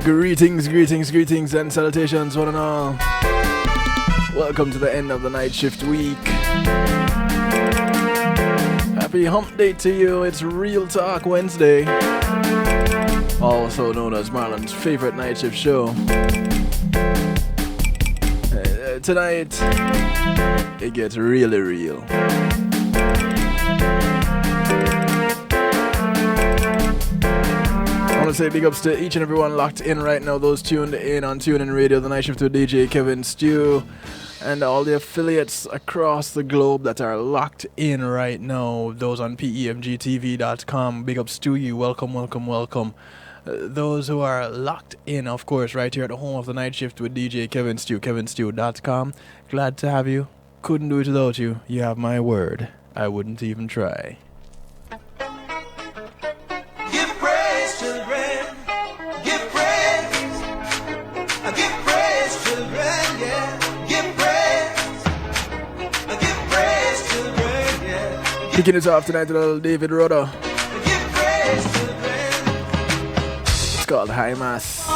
Greetings, and salutations, one and all. Welcome to the end of the night shift week. Happy hump day to you. It's Real Talk Wednesday, also known as Marlon's favorite night shift show. Tonight, it gets really real. I want to say big ups to each and everyone locked in right now, those tuned in on TuneIn Radio, the night shift with DJ Kevin Stew, and all the affiliates across the globe that are locked in right now, those on PEMGTV.com. Big ups to you. Welcome. Those who are locked in, of course, right here at the home of the night shift with DJ Kevin Stew, kevinstew.com. Glad to have you. Couldn't do it without you. You have my word. I wouldn't even try. Kicking it off tonight to little David Rudder. It's called High Mass.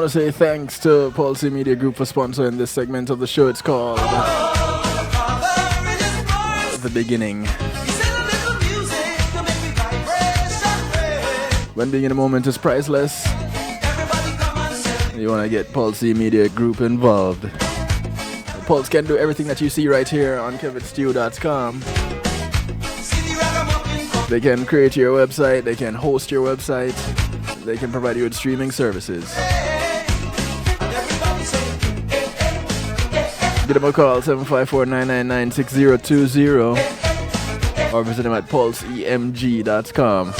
Say thanks to Policy Media Group for sponsoring this segment of the show. It's called The Beginning. When being in a moment is priceless, you want to get Policy Media Group involved. Pulse can do everything that you see right here on kevinstew.com. They can create your website, they can host your website, they can provide you with streaming services. Give them a call, 754-999-6020, or visit them at pulseemg.com.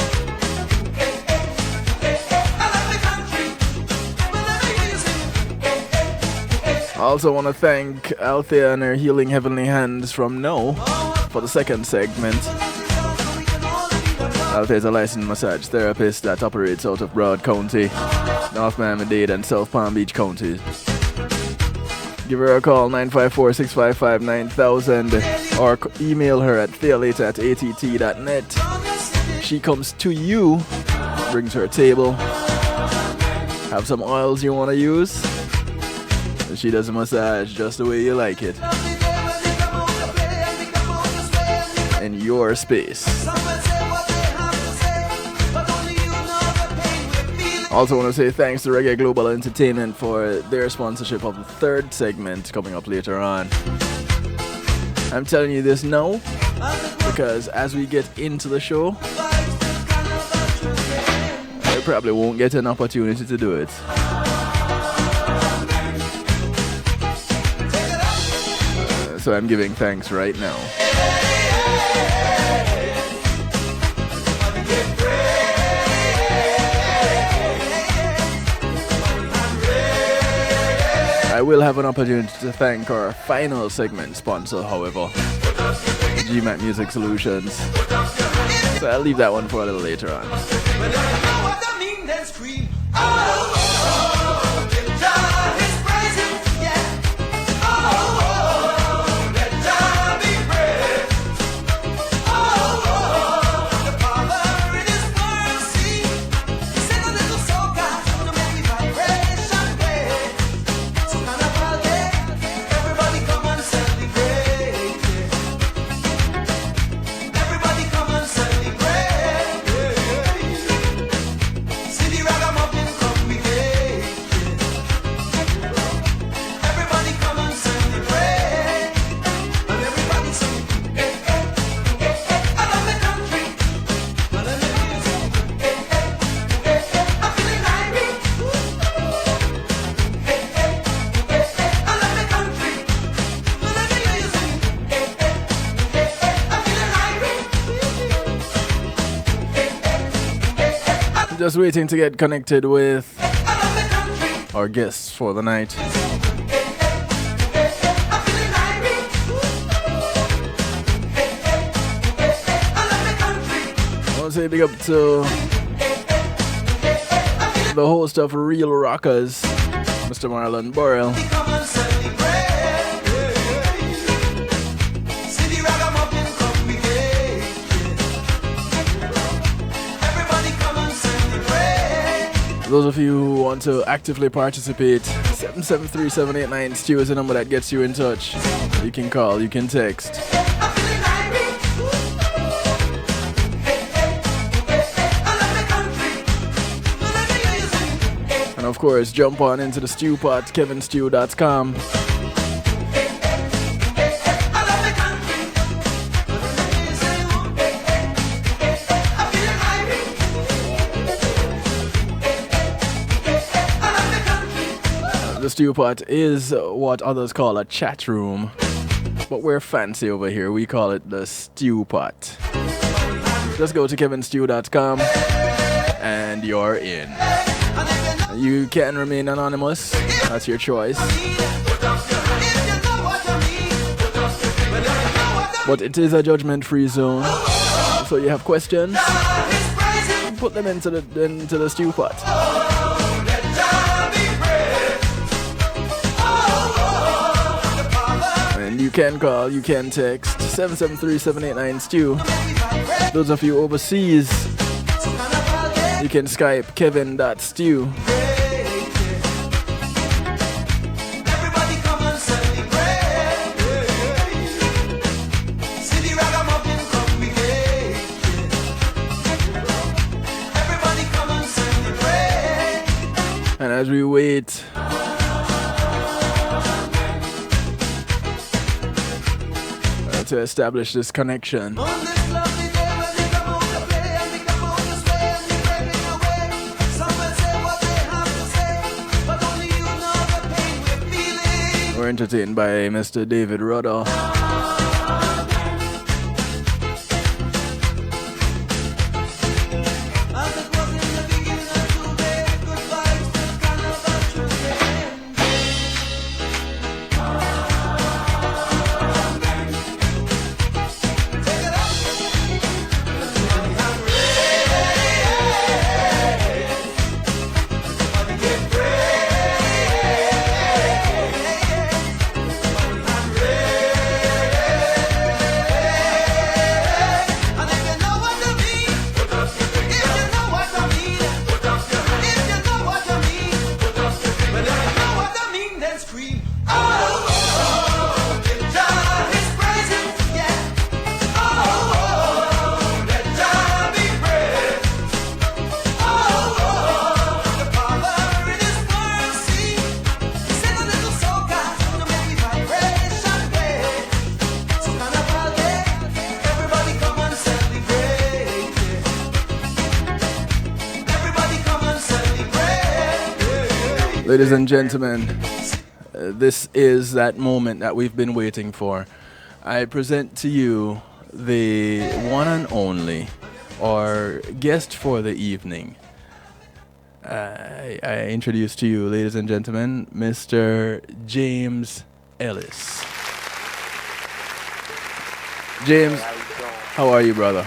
I also want to thank Althea and her Healing Heavenly Hands from No for the second segment. Althea is a licensed massage therapist that operates out of Broward County, North Miami-Dade, and South Palm Beach counties. Give her a call, 954-655-9000, or email her at thealata@att.net. She comes to you, brings her a table, have some oils you want to use, and she does a massage just the way you like it, in your space. Also want to say thanks to Reggae Global Entertainment for their sponsorship of the third segment coming up later on. I'm telling you this now because as we get into the show, I probably won't get an opportunity to do it. So I'm giving thanks right now. I will have an opportunity to thank our final segment sponsor, however, GMAT Music Solutions. So I'll leave that one for a little later on. Just waiting to get connected with our guests for the night. I want to say big up to the host of Real Rockers, Mr. Marlon Burrell. Those of you who want to actively participate, 773-789 Stu is the number that gets you in touch. You can call, you can text. And of course, jump on into the Stew Pot, kevinstew.com. The Stew Pot is what others call a chat room, but we're fancy over here. We call it the Stew Pot. Just go to kevinstew.com and you're in. You can remain anonymous. That's your choice. But it is a judgment-free zone. So you have questions, put them into the Stew Pot. And you can call, you can text 773-789-STEW. Those of you overseas, you can Skype kevin.stew. And as we wait to establish this connection, we're entertained by Mr. David Rudder. Ladies and gentlemen, this is that moment that we've been waiting for. I present to you the one and only, or guest for the evening. I introduce to you, ladies and gentlemen, Mr. James Ellis. James, how are you, brother?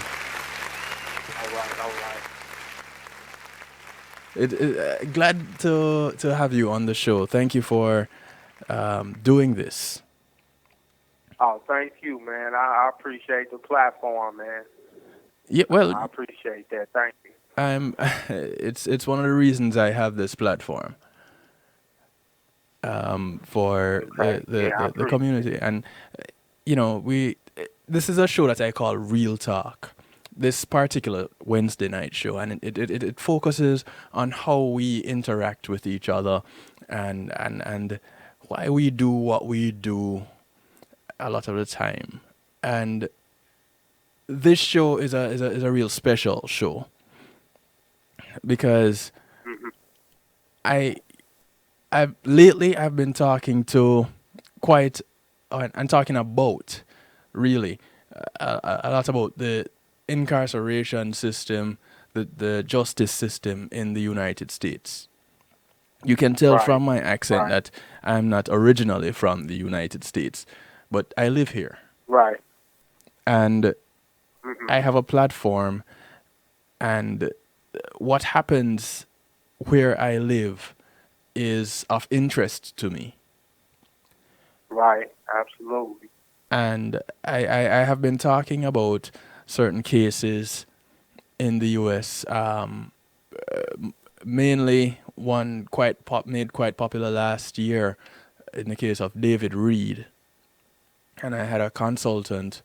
Glad to have you on the show. Thank you for doing this. Oh, thank you, man. I appreciate the platform, man. Yeah, well, I appreciate that. Thank you. It's one of the reasons I have this platform. For the community, and you know, this is a show that I call Real Talk. This particular Wednesday night show, and it focuses on how we interact with each other, and why we do what we do a lot of the time. And this show is a real special show because I've been talking to and talking about really a lot about the incarceration system, the justice system in the United States. You can tell Right. from my accent Right. that I'm not originally from the United States, but I live here. Right. And Mhm. I have a platform, and what happens where I live is of interest to me. Right. Absolutely. And I have been talking about certain cases in the US, mainly one made quite popular last year in the case of David Reed. And I had a consultant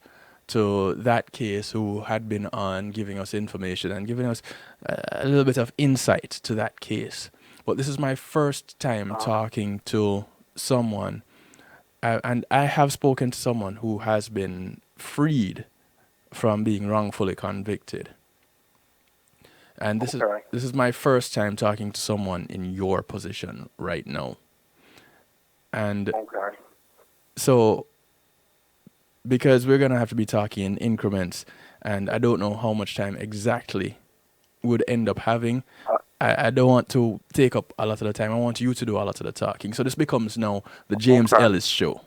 to that case who had been on giving us information and giving us a little bit of insight to that case. But this is my first time Uh, talking to someone, and I have spoken to someone who has been freed from being wrongfully convicted. And okay. this is my first time talking to someone in your position right now. And Okay. so because we're gonna have to be talking in increments, and I don't know how much time exactly would end up having. Uh, I don't want to take up a lot of the time. I want you to do a lot of the talking. So this becomes now the James okay. Ellis show.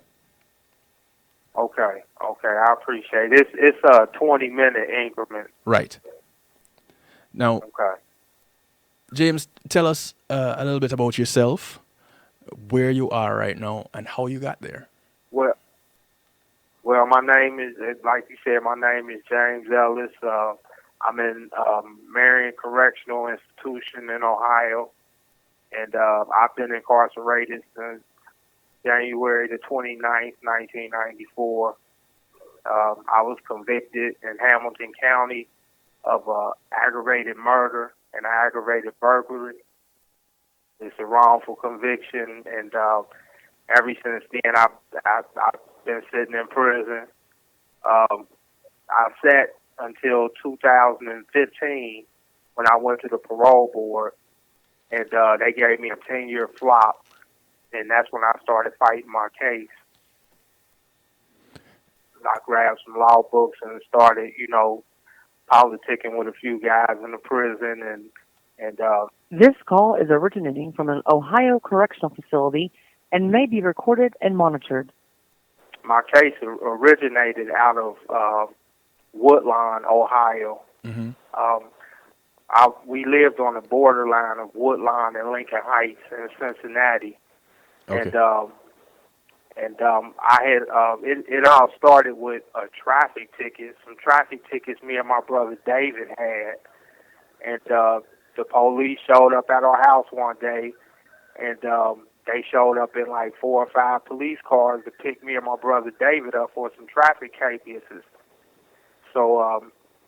Okay. Okay. I appreciate it. It's a 20-minute increment. Right. Now, Okay. James, tell us a little bit about yourself, where you are right now, and how you got there. Well, well, my name is, like you said, my name is James Ellis. I'm in Marion Correctional Institution in Ohio, and I've been incarcerated since January the 29th, 1994. I was convicted in Hamilton County of aggravated murder and aggravated burglary. It's a wrongful conviction, and ever since then, I've been sitting in prison. Um, I sat until 2015 when I went to the parole board, and they gave me a 10-year flop, and that's when I started fighting my case. I grabbed some law books and started, politicking with a few guys in the prison, and This call is originating from an Ohio correctional facility and may be recorded and monitored. my case originated out of Woodlawn, Ohio. Mm-hmm. Um, we lived on the borderline of Woodlawn and Lincoln Heights in Cincinnati, Okay. and I had it all started with a traffic ticket. Some traffic tickets me and my brother David had, and the police showed up at our house one day, and they showed up in like 4 or 5 police cars to pick me and my brother David up for some traffic cases. So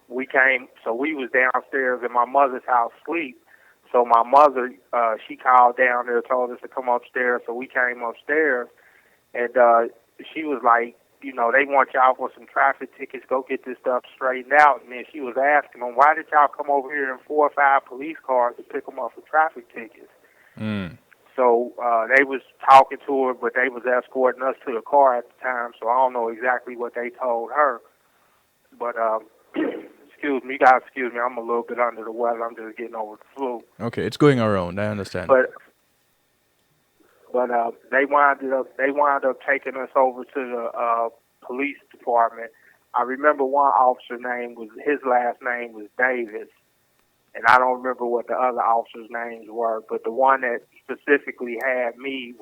we was downstairs in my mother's house asleep. So my mother, she called down there, told us to come upstairs. So we came upstairs, and she was like, they want y'all for some traffic tickets. Go get this stuff straightened out. And then she was asking them, why did y'all come over here in 4 or 5 police cars to pick them up for traffic tickets? Mm. So they was talking to her, but they was escorting us to the car at the time. So I don't know exactly what they told her. But excuse me, you gotta excuse me. I'm a little bit under the weather. I'm just getting over the flu. Okay, it's going around. I understand. But they wound up taking us over to the police department. I remember one officer his last name was Davis, and I don't remember what the other officers' names were. But the one that specifically had me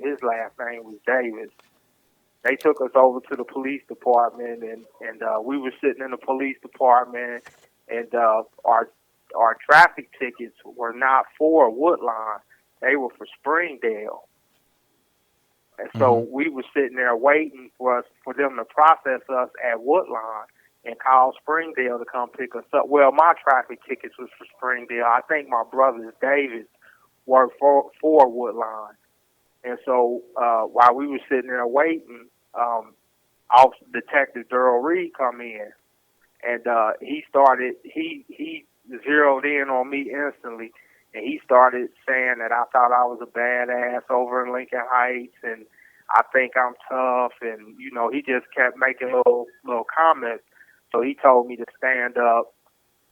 his last name was Davis. They took us over to the police department, and we were sitting in the police department, and our traffic tickets were not for Woodlawn; they were for Springdale. And so Mm-hmm. we were sitting there waiting for them to process us at Woodlawn and call Springdale to come pick us up. Well, my traffic tickets was for Springdale. I think my brother David worked for Woodlawn. And so while we were sitting there waiting, Detective Darrell Reed come in, and he zeroed in on me instantly, and he started saying that I thought I was a badass over in Lincoln Heights, and I think I'm tough, and he just kept making little comments. So he told me to stand up.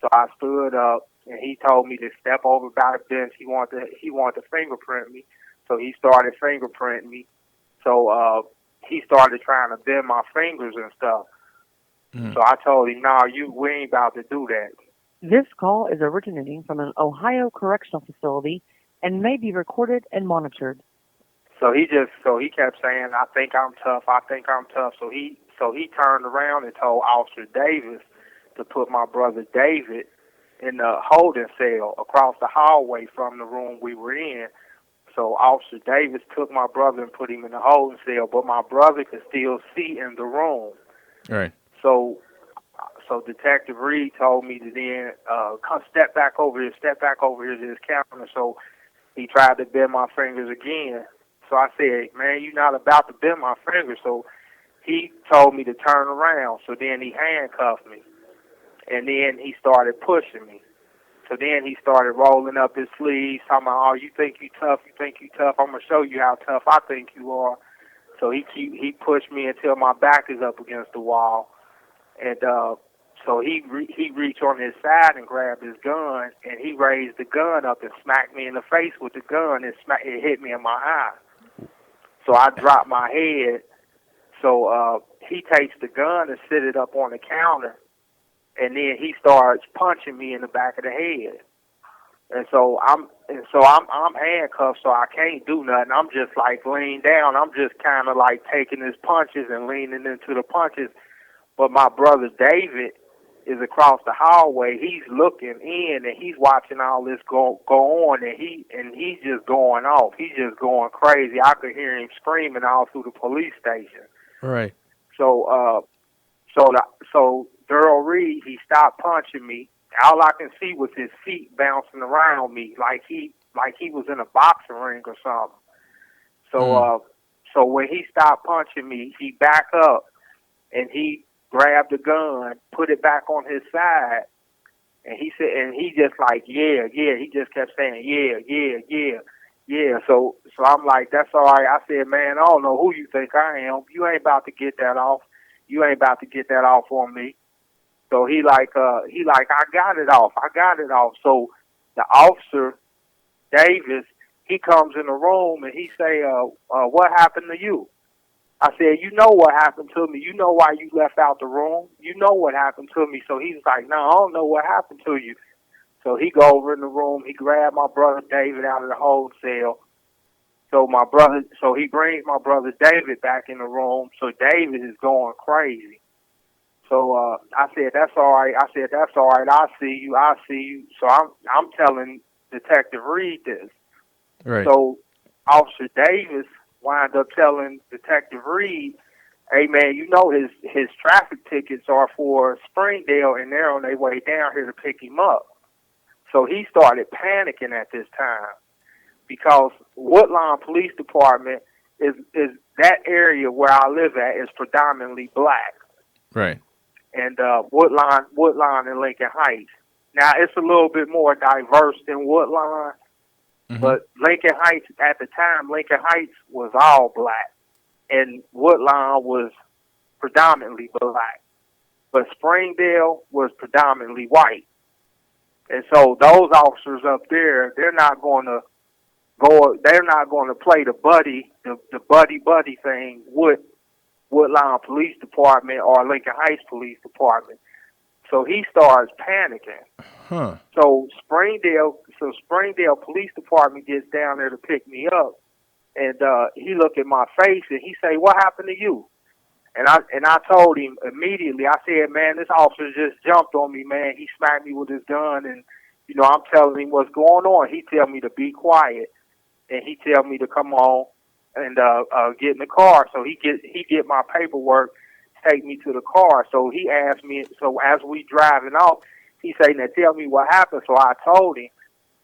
So I stood up. and he told me to step over by the bench. He wanted to fingerprint me, so he started fingerprinting me. So he started trying to bend my fingers and stuff. So I told him, "No, we ain't about to do that." This call is originating from an Ohio correctional facility and may be recorded and monitored. So he kept saying, "I think I'm tough. I think I'm tough." So he turned around and told Officer Davis to put my brother David in the holding cell across the hallway from the room we were in. So Officer Davis took my brother and put him in the holding cell, but my brother could still see in the room. Right. So Detective Reed told me to then come step back over here to his counter. So he tried to bend my fingers again. So I said, "Man, you're not about to bend my fingers." So he told me to turn around. So then he handcuffed me. And then he started pushing me. So then he started rolling up his sleeves, talking about, "Oh, you think you tough? You think you tough? I'm going to show you how tough I think you are." So he pushed me until my back is up against the wall. And so he reached on his side and grabbed his gun, and he raised the gun up and smacked me in the face with the gun, and it hit me in my eye. So I dropped my head. So he takes the gun and sit it up on the counter, and then he starts punching me in the back of the head. And so I'm handcuffed, so I can't do nothing. I'm just like leaned down. I'm just kind of like taking his punches and leaning into the punches. But my brother David is across the hallway. He's looking in and he's watching all this go on, and he's just going off. He's just going crazy. I could hear him screaming all through the police station. Right. So Daryl Reed, he stopped punching me. All I can see was his feet bouncing around me like he was in a boxing ring or something. So when he stopped punching me, he backed up and he grabbed the gun, put it back on his side, and he said, and he just like, yeah. He just kept saying, yeah. So I'm like, "That's all right." I said, "Man, I don't know who you think I am. You ain't about to get that off. You ain't about to get that off on me." So he like, "I got it off. So the officer, Davis, he comes in the room and he say, "What happened to you?" I said, "You know what happened to me. You know why you left out the room. You know what happened to me." So he's like, "No, I don't know what happened to you." So he go over in the room. He grabbed my brother David out of the hold cell. So he brings my brother David back in the room. So David is going crazy. So I said, "That's all right." I said, "That's all right. I see you. So I'm telling Detective Reed this. Right. So Officer Davis wind up telling Detective Reed, "Hey man, you know his traffic tickets are for Springdale, and they're on their way down here to pick him up." So he started panicking at this time because Woodlawn Police Department is that area where I live at is predominantly black. Right. And Woodlawn and Lincoln Heights. Now it's a little bit more diverse than Woodlawn, but Lincoln Heights at the time, Lincoln Heights was all black, and Woodlawn was predominantly black, but Springdale was predominantly white. And so those officers up there, they're not going to play the buddy thing with Woodlawn Police Department or Lincoln Heights Police Department. So he starts panicking. Huh. So Springdale Police Department gets down there to pick me up, and he looked at my face and he say, "What happened to you?" And I told him immediately. I said, "Man, this officer just jumped on me, man. He smacked me with his gun, and I'm telling him what's going on. He tell me to be quiet, and he tell me to come on and get in the car." So he get my paperwork, take me to the car. So he asked me. So as we driving off, he say, "Now tell me what happened." So I told him.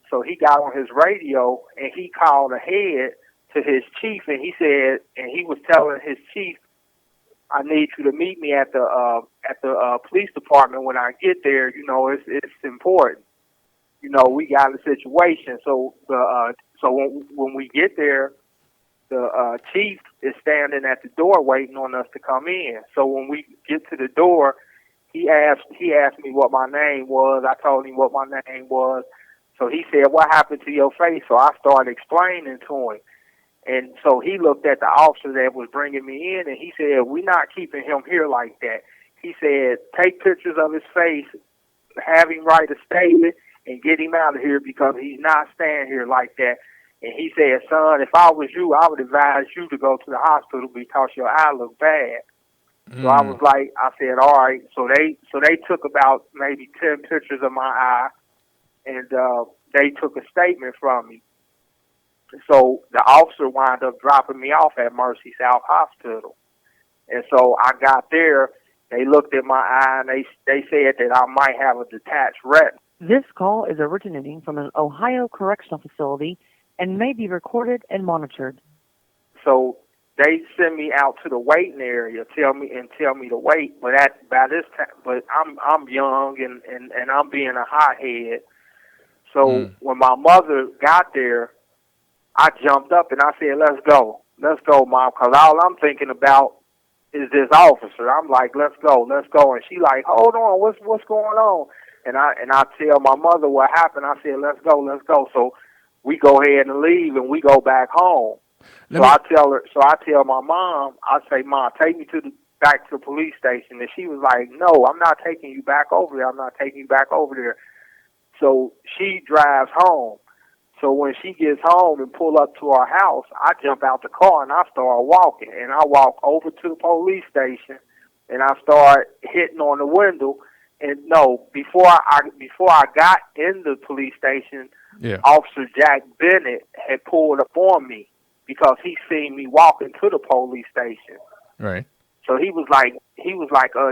So he got on his radio and he called ahead to his chief, and he said, and he was telling his chief, "I need you to meet me at the police department when I get there. It's important. We got a situation." So when we get there, the chief is standing at the door waiting on us to come in. So when we get to the door, he asked me what my name was. I told him what my name was. So he said, "What happened to your face?" So I started explaining to him. And so he looked at the officer that was bringing me in, and he said, "We're not keeping him here like that." He said, "Take pictures of his face, have him write a statement, and get him out of here because he's not staying here like that." And he said, "Son, if I was you, I would advise you to go to the hospital because your eye look bad." So I was like, I said, "All right." So they took about maybe 10 pictures of my eye, and they took a statement from me. So the officer wound up dropping me off at Mercy South Hospital. And so I got there. They looked at my eye, and they said that I might have a detached retina. This call is originating from an Ohio correctional facility and may be recorded and monitored. So they send me out to the waiting area, tell me to wait. But by this time, but I'm young and I'm being a hothead. So when my mother got there, I jumped up and I said, let's go, Mom, because all I'm thinking about is this officer. I'm like, let's go. And she like, hold on, what's going on? And I tell my mother what happened. I said, let's go. So we go ahead and leave, and we go back home. I tell my mom, I say, Mom, take me back to the police station. And she was like, no, I'm not taking you back over there. So she drives home. So when she gets home and pull up to our house, I jump out the car and I start walking. And I walk over to the police station and I start hitting on the window. And no, before I got in the police station, Officer Jack Bennett had pulled up on me because he seen me walking to the police station. Right. So he was like,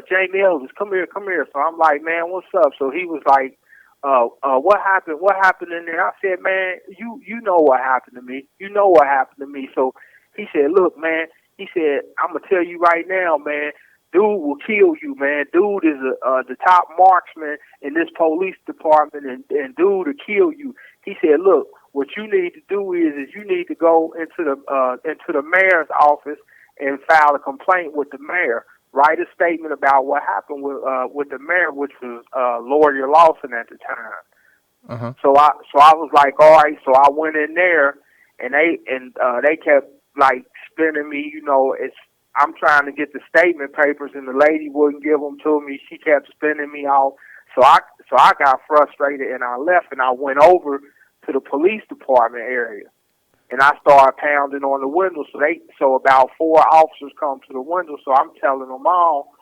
Jamie Ellis, come here. So I'm like, man, what's up? So he was like, what happened in there? I said, man, you know what happened to me. So he said, look, man, he said, I'm going to tell you right now, man, dude will kill you, man. Dude is the top marksman in this police department, and dude will kill you. He said, look, what you need to do is you need to go into the mayor's office and file a complaint with the mayor. Write a statement about what happened with the mayor, which was Lawyer Lawson at the time. Uh-huh. So I was like, all right. So I went in there, and they kept like spinning me. You know, I'm trying to get the statement papers, and the lady wouldn't give them to me. She kept spinning me off. So I got frustrated, and I left, and I went over to the police department area. And I started pounding on the window. So about 4 officers come to the window. So I'm telling them all.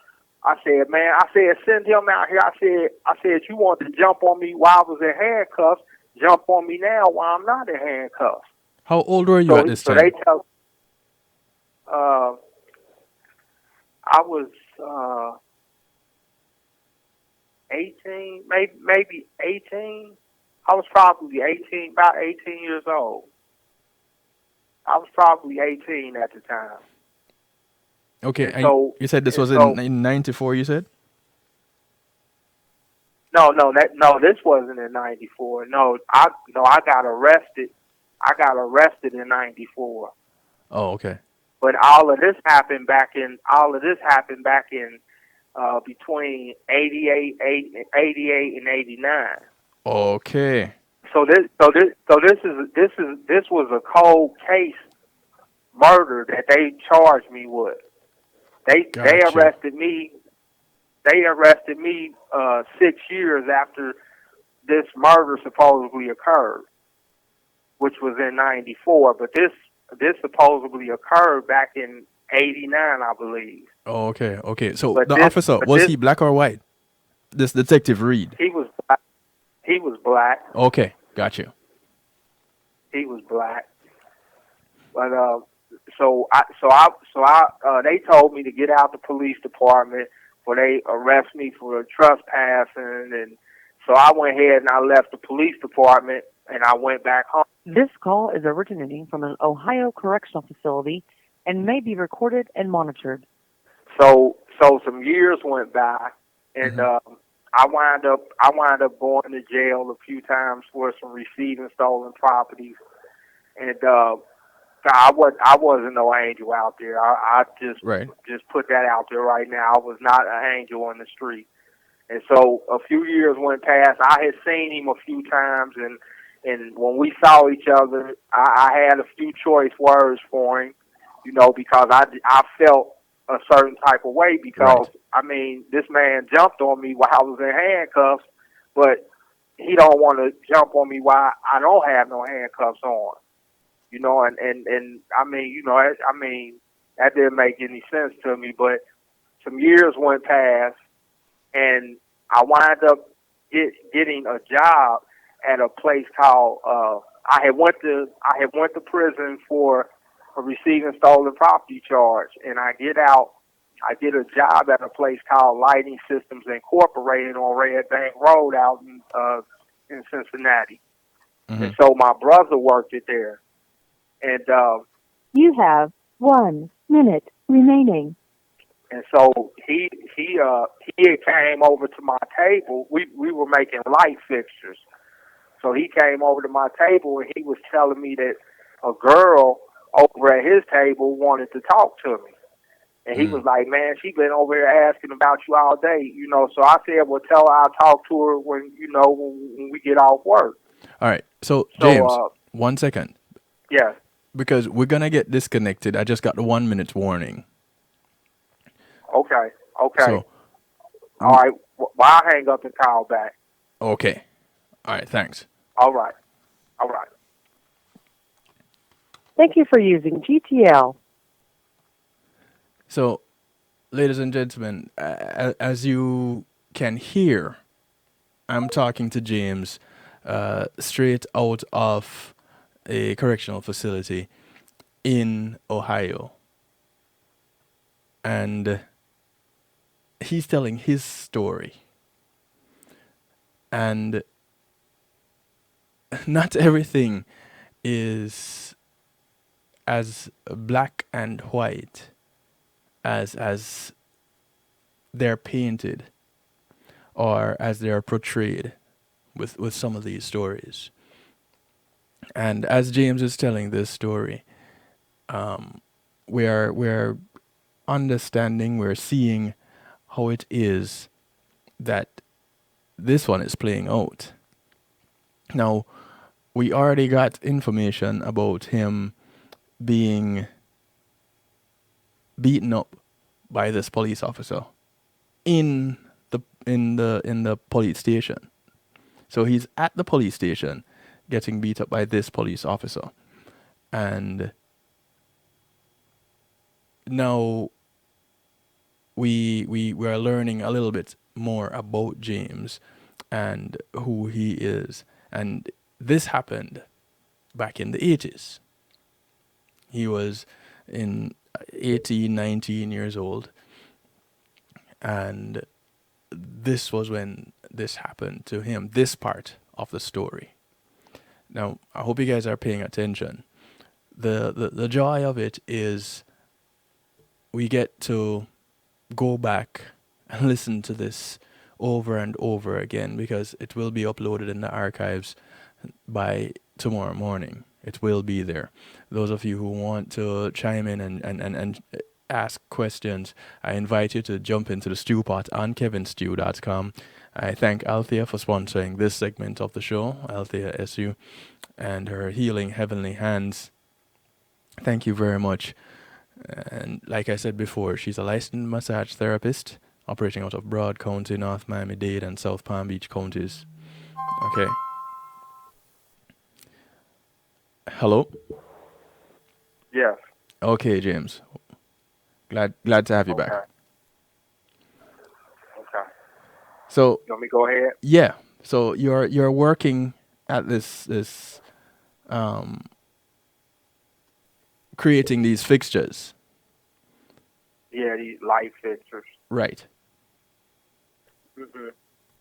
I said, man, send him out here. I said, you want to jump on me while I was in handcuffs? Jump on me now while I'm not in handcuffs. How old were you at this time? So they tell. I was 18, maybe 18. I was probably 18, about 18 years old. I was probably 18 at the time. Okay, and so you said this was in 94, you said? No, this wasn't in 94. No, I got arrested. I got arrested in 94. Oh, okay. But all of this happened back in between 88 and 89. Okay. So this was a cold case murder that they charged me with. They arrested me. They arrested me 6 years after this murder supposedly occurred, which was in 94. But this supposedly occurred back in 89, I believe. Oh, okay. Okay. So the officer, was he black or white? This Detective Reed. He was black. He was black. Okay, got you. He was black. But they told me to get out the police department, where they arrest me for trespassing, and so I went ahead and I left the police department and I went back home. This call is originating from an Ohio correctional facility and may be recorded and monitored. So some years went by, and I wound up going to jail a few times for some receiving stolen properties, and I wasn't no angel out there. I just put that out there right now. I was not an angel on the street. And so a few years went past. I had seen him a few times, and when we saw each other, I had a few choice words for him, because I felt a certain type of way because, Right. I mean, this man jumped on me while I was in handcuffs, but he don't want to jump on me while I don't have no handcuffs on, and I mean, that didn't make any sense to me, but some years went past, and I wound up getting a job at a place called. I had went to prison for receiving stolen property charge, and I get out. I get a job at a place called Lighting Systems Incorporated on Red Bank Road out in Cincinnati. Mm-hmm. And so my brother worked it there, and You have 1 minute remaining. And so he had came over to my table. We were making light fixtures. So he came over to my table and he was telling me that a girl over at his table wanted to talk to me. And he was like, "Man, she been over here asking about you all day, So I said, "Well, tell her I'll talk to her when we get off work." All right. So, So James, 1 second. yeah, Because we're going to get disconnected. I just got the 1 minute warning. okay. So, All right. Well, I'll hang up and call back. okay. All right. Thanks. All right. Thank you for using GTL. So, ladies and gentlemen, as you can hear, I'm talking to James straight out of a correctional facility in Ohio. And he's telling his story. And not everything is as black and white as they're painted or as they're portrayed with some of these stories. And as James is telling this story, we're understanding, we're seeing how it is that this one is playing out. Now, we already got information about him being beaten up by this police officer in the police station. So he's at the police station getting beat up by this police officer. And now we are learning a little bit more about James and who he is. And this happened back in the 80s. He was in 18, 19 years old. And this was when this happened to him, this part of the story. Now, I hope you guys are paying attention. The joy of it is we get to go back and listen to this over and over again because it will be uploaded in the archives by tomorrow morning. It will be there. Those of you who want to chime in and ask questions, I invite you to jump into the stew pot on kevinstew.com. I thank Althea for sponsoring this segment of the show, Althea SU, and her Healing Heavenly Hands. Thank you very much. And like I said before, she's a licensed massage therapist operating out of Broad County, North Miami-Dade, and South Palm Beach counties. Okay. Hello? Yes. Okay, James. Glad to have you back. Okay. So, You want me to go ahead? yeah. So you're working at this creating these fixtures. Yeah, these light fixtures. Right. Mm-hmm.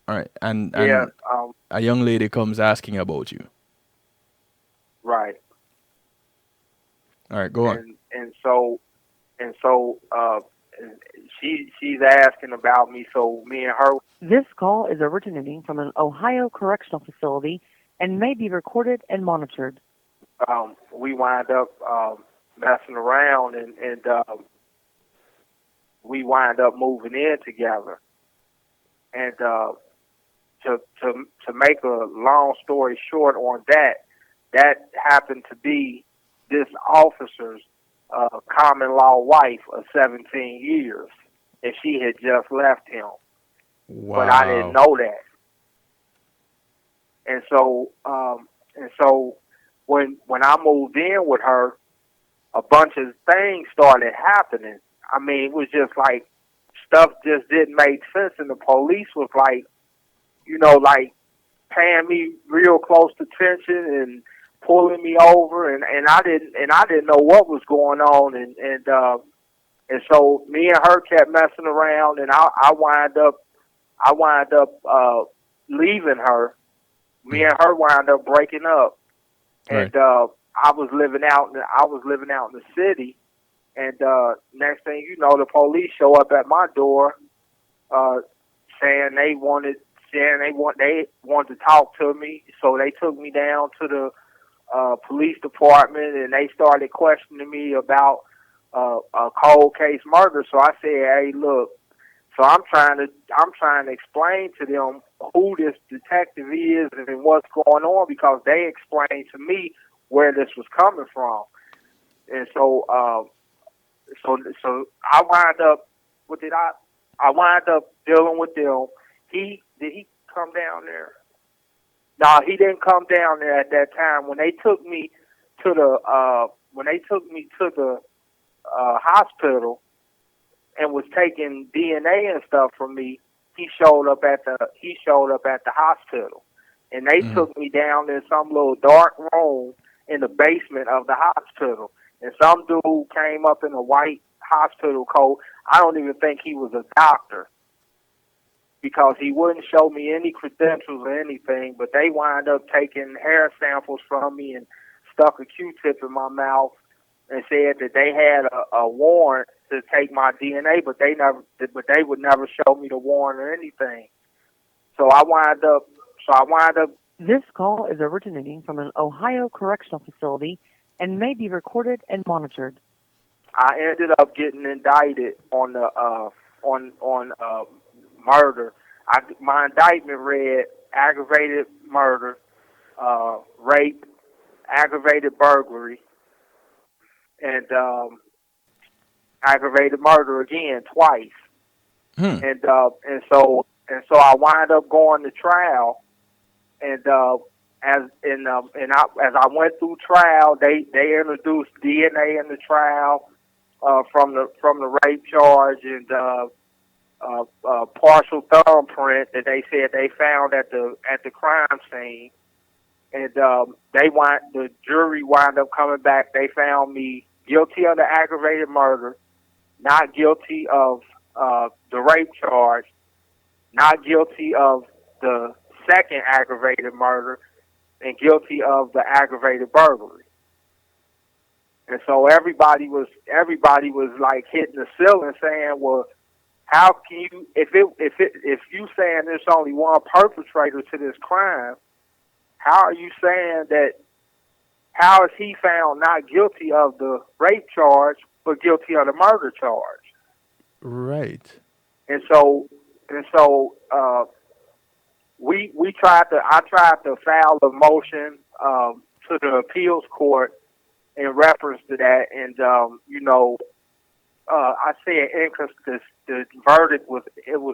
All right. And Yeah. a young lady comes asking about you. Right. All right, go on. And so she's asking about me. So me and her. This call is originating from an Ohio correctional facility and may be recorded and monitored. We wind up messing around and we wind up moving in together. And to make a long story short on that, that happened to be this officer's common law wife of 17 years, and she had just left him. But I didn't Wow. know that. And so when I moved in with her, a bunch of things started happening. I mean, it was just like stuff just didn't make sense, and the police was like, like paying me real close attention and pulling me over, and I didn't know what was going on, and so me and her kept messing around, and I wind up leaving her. Me and her wound up breaking up, Right. and I was living out in the city, and next thing you know, the police show up at my door, uh, saying they wanted to talk to me. So they took me down to the police department, and they started questioning me about a cold case murder. So I said, "Hey, look." So I'm trying to explain to them who this detective is and what's going on, because they explained to me where this was coming from. And so I wind up, what did I wind up dealing with them. Did he come down there? No, he didn't come down there at that time. When they took me to the hospital and was taking DNA and stuff from me, he showed up at the hospital, and they Mhm. took me down in some little dark room in the basement of the hospital. And some dude came up in a white hospital coat. I don't even think he was a doctor, because he wouldn't show me any credentials or anything. But they wind up taking hair samples from me and stuck a Q-tip in my mouth and said that they had a warrant to take my DNA, but they would never show me the warrant or anything. So I wind up. This call is originating from an Ohio correctional facility and may be recorded and monitored. I ended up getting indicted on the on murder. My indictment read aggravated murder, rape, aggravated burglary, and aggravated murder again twice. Hmm. And so I wind up going to trial, and as I went through trial, they introduced DNA in the trial from the rape charge, and partial thumbprint that they said they found at the crime scene. And the jury wound up coming back. They found me guilty of the aggravated murder, not guilty of the rape charge, not guilty of the second aggravated murder, and guilty of the aggravated burglary. And so everybody was like hitting the ceiling, saying, "Well, how can you, if you saying there's only one perpetrator to this crime, how are you saying that? How is he found not guilty of the rape charge but guilty of the murder charge?" Right. And so I tried to file a motion to the appeals court in reference to that, and I said the verdict was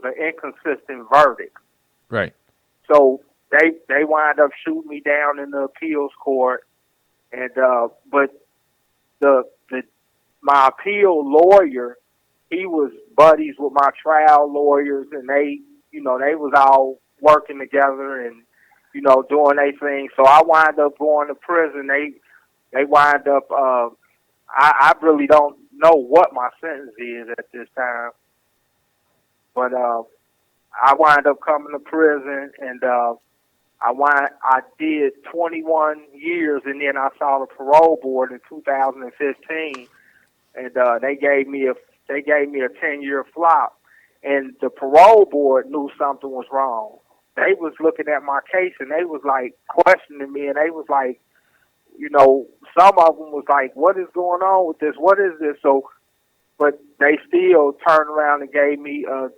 an inconsistent verdict. Right. So they wind up shooting me down in the appeals court, and but the my appeal lawyer, he was buddies with my trial lawyers, and they was all working together and doing their thing. So I wind up going to prison. They wind up. I really don't know what my sentence is at this time, but I wind up coming to prison, and I did 21 years, and then I saw the parole board in 2015, and they gave me a 10-year flop, and the parole board knew something was wrong. They was looking at my case, and they was like questioning me, and they was like, some of them was like, "What is going on with this? What is this?" So but they still turned around and gave me a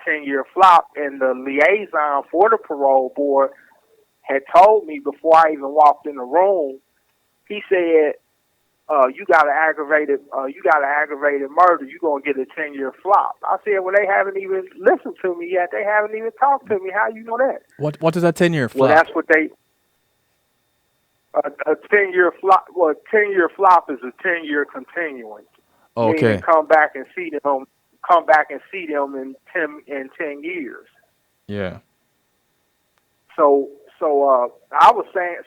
10-year flop. And the liaison for the parole board had told me before I even walked in the room. He said, "You got an aggravated murder. You gonna get a 10-year flop." I said, "Well, they haven't even listened to me yet. They haven't even talked to me. How you know that?" What is that 10-year flop? Well, that's what they. A 10-year flop. Well, 10-year flop is a 10-year continuance. Okay. Meaning come back and see them. Come back and see them in 10 years. Yeah. So I was saying,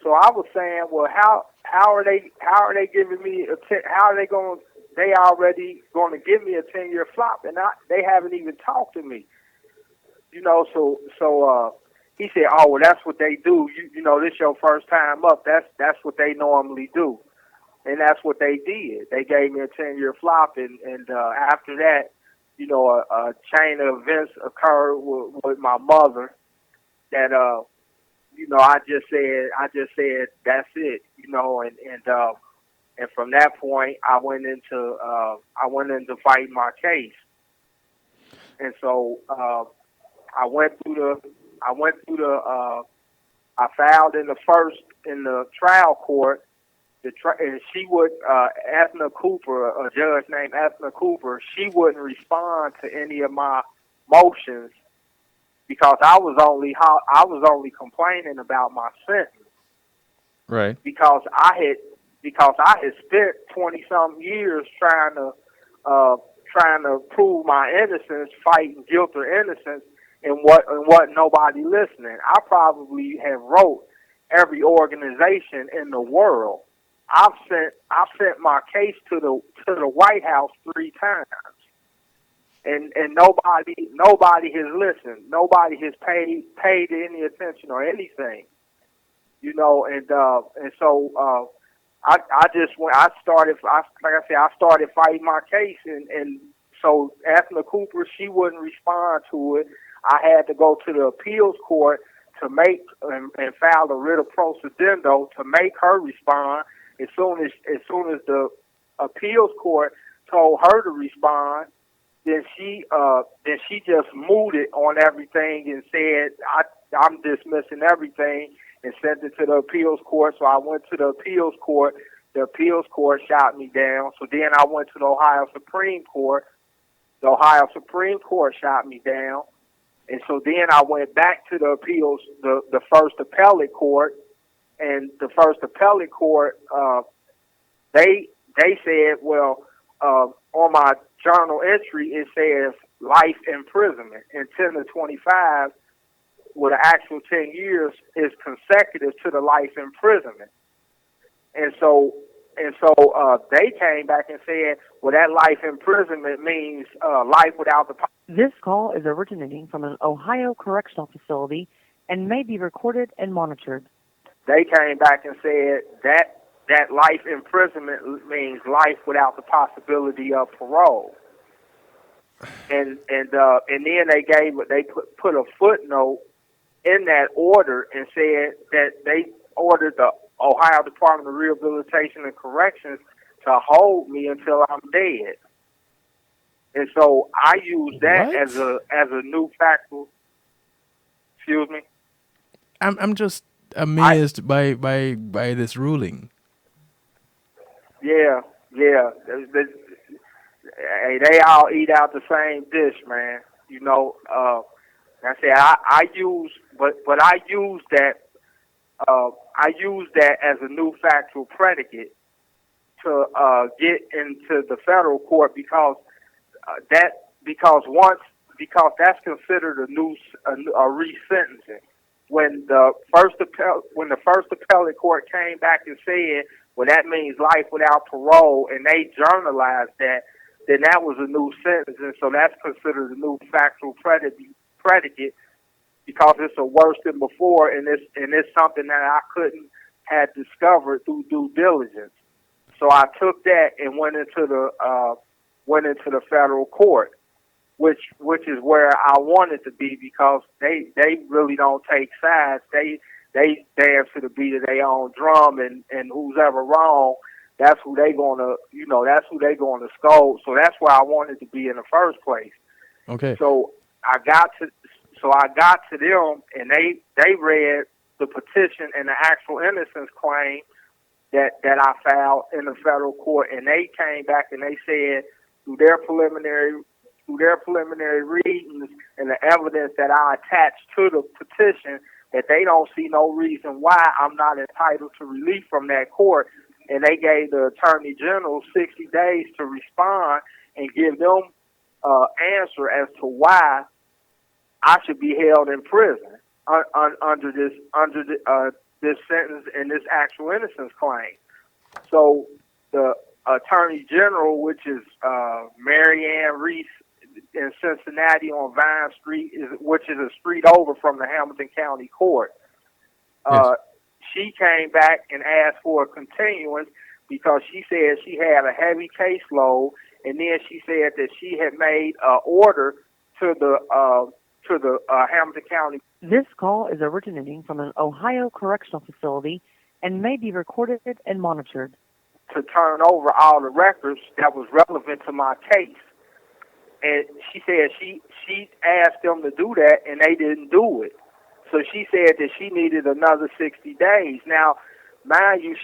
well, how are they giving me they already going to give me a 10-year flop, and they haven't even talked to me, so he said, oh, well, that's what they do. This your first time up. That's what they normally do, and that's what they did. They gave me a 10-year flop, and after that, a chain of events occurred with my mother that I just said that's it, and from that point I went into fighting my case, and so I filed in the trial court. And she would, Ethna Cooper, a judge named Ethna Cooper, she wouldn't respond to any of my motions because I was only complaining about my sentence. Right. Because I had spent 20-something years trying to prove my innocence, fighting guilt or innocence, and what nobody listening. I probably have wrote every organization in the world. I've sent my case to the White House 3 times, and nobody has listened. Nobody has paid any attention or anything, and so I just went. I started fighting my case, and so Ethna Cooper, she wouldn't respond to it. I had to go to the appeals court to make and file a writ of procedendo to make her respond. As soon as the appeals court told her to respond, then she just mooted on everything and said, I'm dismissing everything, and sent it to the appeals court. So I went to the appeals court. The appeals court shot me down. So then I went to the Ohio Supreme Court. The Ohio Supreme Court shot me down. And so then I went back to the appeals, the first appellate court. And the first appellate court, they said, well, on my journal entry, it says life imprisonment, and 10 to 25 with an actual 10 years is consecutive to the life imprisonment. And so they came back and said, well, that life imprisonment means life without the... This call is originating from an Ohio correctional facility and may be recorded and monitored. They came back and said that life imprisonment means life without the possibility of parole. And then they put a footnote in that order and said that they ordered the Ohio Department of Rehabilitation and Corrections to hold me until I'm dead. And so I use that as a new factual. Excuse me. I'm just amazed by this ruling. Yeah. They all eat out the same dish, man. I said I use that. I use that as a new factual predicate to get into the federal court because that's considered a resentencing. When the first appellate court came back and said, well, that means life without parole, and they journalized that, then that was a new sentence, and so that's considered a new factual predicate because it's a worse than before, and it's something that I couldn't have discovered through due diligence. So I took that and went into the federal court, which is where I wanted to be because they really don't take sides. They dance to the beat of their own drum, and who's ever wrong, that's who they gonna, that's who they gonna scold. So that's where I wanted to be in the first place. Okay. So I got to them, and they read the petition and the actual innocence claim that I filed in the federal court, and they came back and they said through their preliminary readings and the evidence that I attached to the petition that they don't see no reason why I'm not entitled to relief from that court, and they gave the Attorney General 60 days to respond and give them answer as to why I should be held in prison under this sentence and this actual innocence claim. So the Attorney General, which is Mary Ann Reese in Cincinnati on Vine Street, which is a street over from the Hamilton County Court, Yes. she came back and asked for a continuance because she said she had a heavy caseload, and then she said that she had made an order to the Hamilton County. This call is originating from an Ohio correctional facility and may be recorded and monitored. To turn over all the records that was relevant to my case. And she said she asked them to do that, and they didn't do it. So she said that she needed another 60 days. Now, mind you,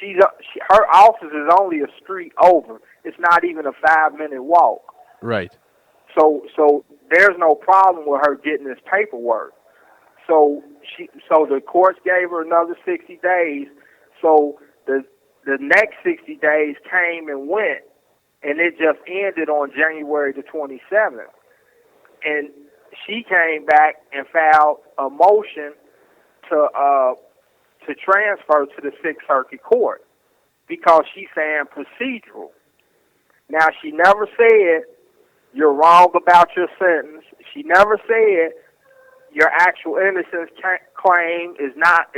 her office is only a street over. It's not even a 5-minute walk. Right. So there's no problem with her getting this paperwork. So the courts gave her another 60 days. So the next 60 days came and went, and it just ended on January the 27th. And she came back and filed a motion to transfer to the Sixth Circuit Court because she's saying procedural. Now, she never said you're wrong about your sentence. She never said your actual innocence claim is not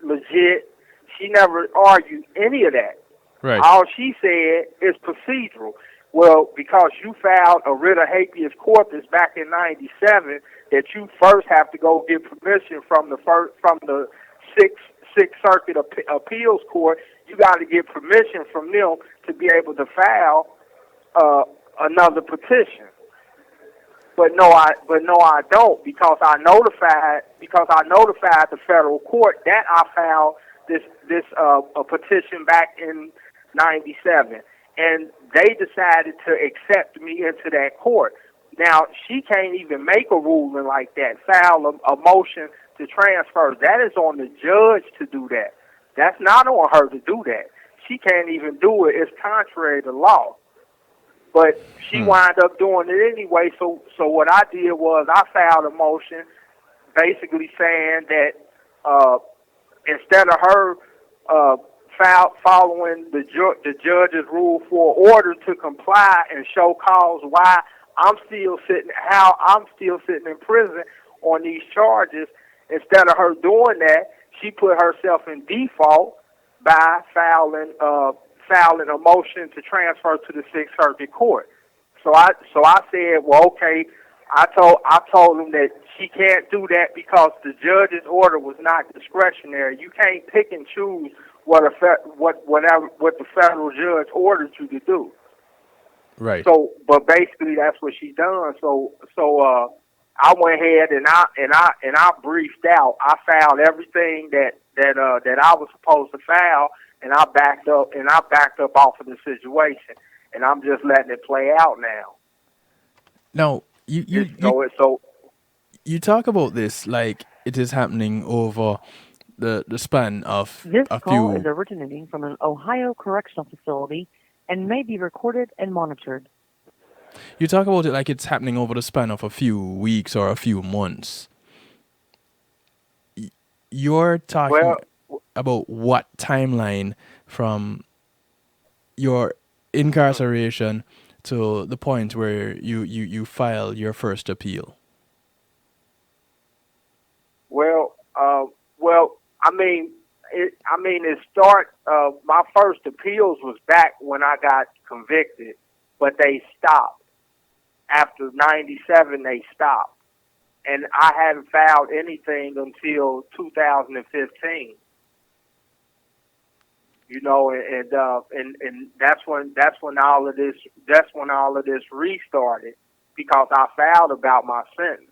legit. She never argued any of that. Right. All she said is procedural. Well, because you filed a writ of habeas corpus back in '97, that you first have to go get permission from the Sixth Circuit Appeals Court. You got to get permission from them to be able to file another petition. But no, I don't, because I notified the federal court that I filed this a petition back in '97, and they decided to accept me into that court. Now, she can't even make a ruling like that, file a motion to transfer. That is on the judge to do that. That's not on her to do that. She can't even do it. It's contrary to law. But she wound up doing it anyway, so what I did was I filed a motion basically saying that instead of her following the judge's rule for order to comply and show cause why I'm still sitting in prison on these charges, instead of her doing that, she put herself in default by filing a motion to transfer to the Sixth Circuit Court. So I said, well, okay. I told them that she can't do that because the judge's order was not discretionary. You can't pick and choose what the federal judge ordered you to do. Right. So, but basically that's what she done. So I went ahead and I briefed out. I filed everything that I was supposed to file, and I backed up off of the situation, and I'm just letting it play out now. Now, you talk about this like it is happening over the span of This a call few. is originating from an Ohio correctional facility and may be recorded and monitored. You talk about it like it's happening over the span of a few weeks or a few months. You're talking about what timeline from your incarceration to the point where you file your first appeal? My first appeals was back when I got convicted, but they stopped. After '97, they stopped. And I hadn't filed anything until 2015. You know, and that's when all of this restarted, because I filed about my sentence.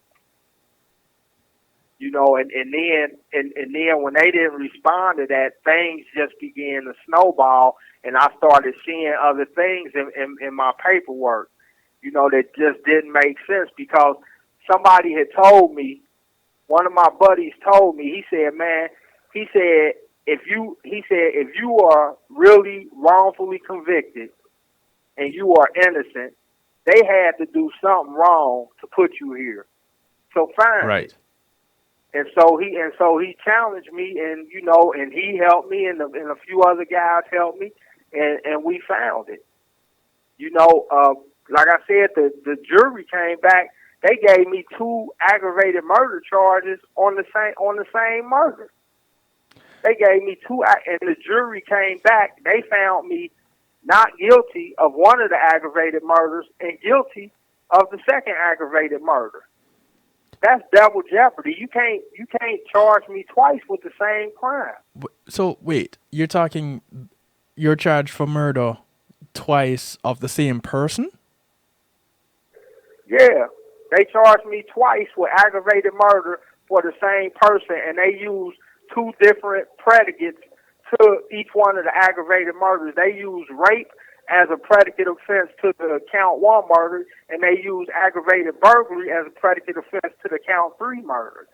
You know, and then when they didn't respond to that, things just began to snowball, and I started seeing other things in my paperwork, you know, that just didn't make sense, because somebody had told me, one of my buddies told me, he said, man, he said, if you are really wrongfully convicted and you are innocent, they had to do something wrong to put you here. So fine. Right. And so he challenged me, and you know, and he helped me, and a few other guys helped me, and we found it. You know, like I said, the jury came back. They gave me 2 aggravated murder charges on the same murder. They gave me 2, and the jury came back. They found me not guilty of one of the aggravated murders and guilty of the second aggravated murder. That's double jeopardy. You can't charge me twice with the same crime. So wait, you're charged for murder twice of the same person? Yeah, they charged me twice with aggravated murder for the same person, and they used 2 different predicates to each one of the aggravated murders. They used rape as a predicate offense to the count 1 murder, and they used aggravated burglary as a predicate offense to the count 3 murder.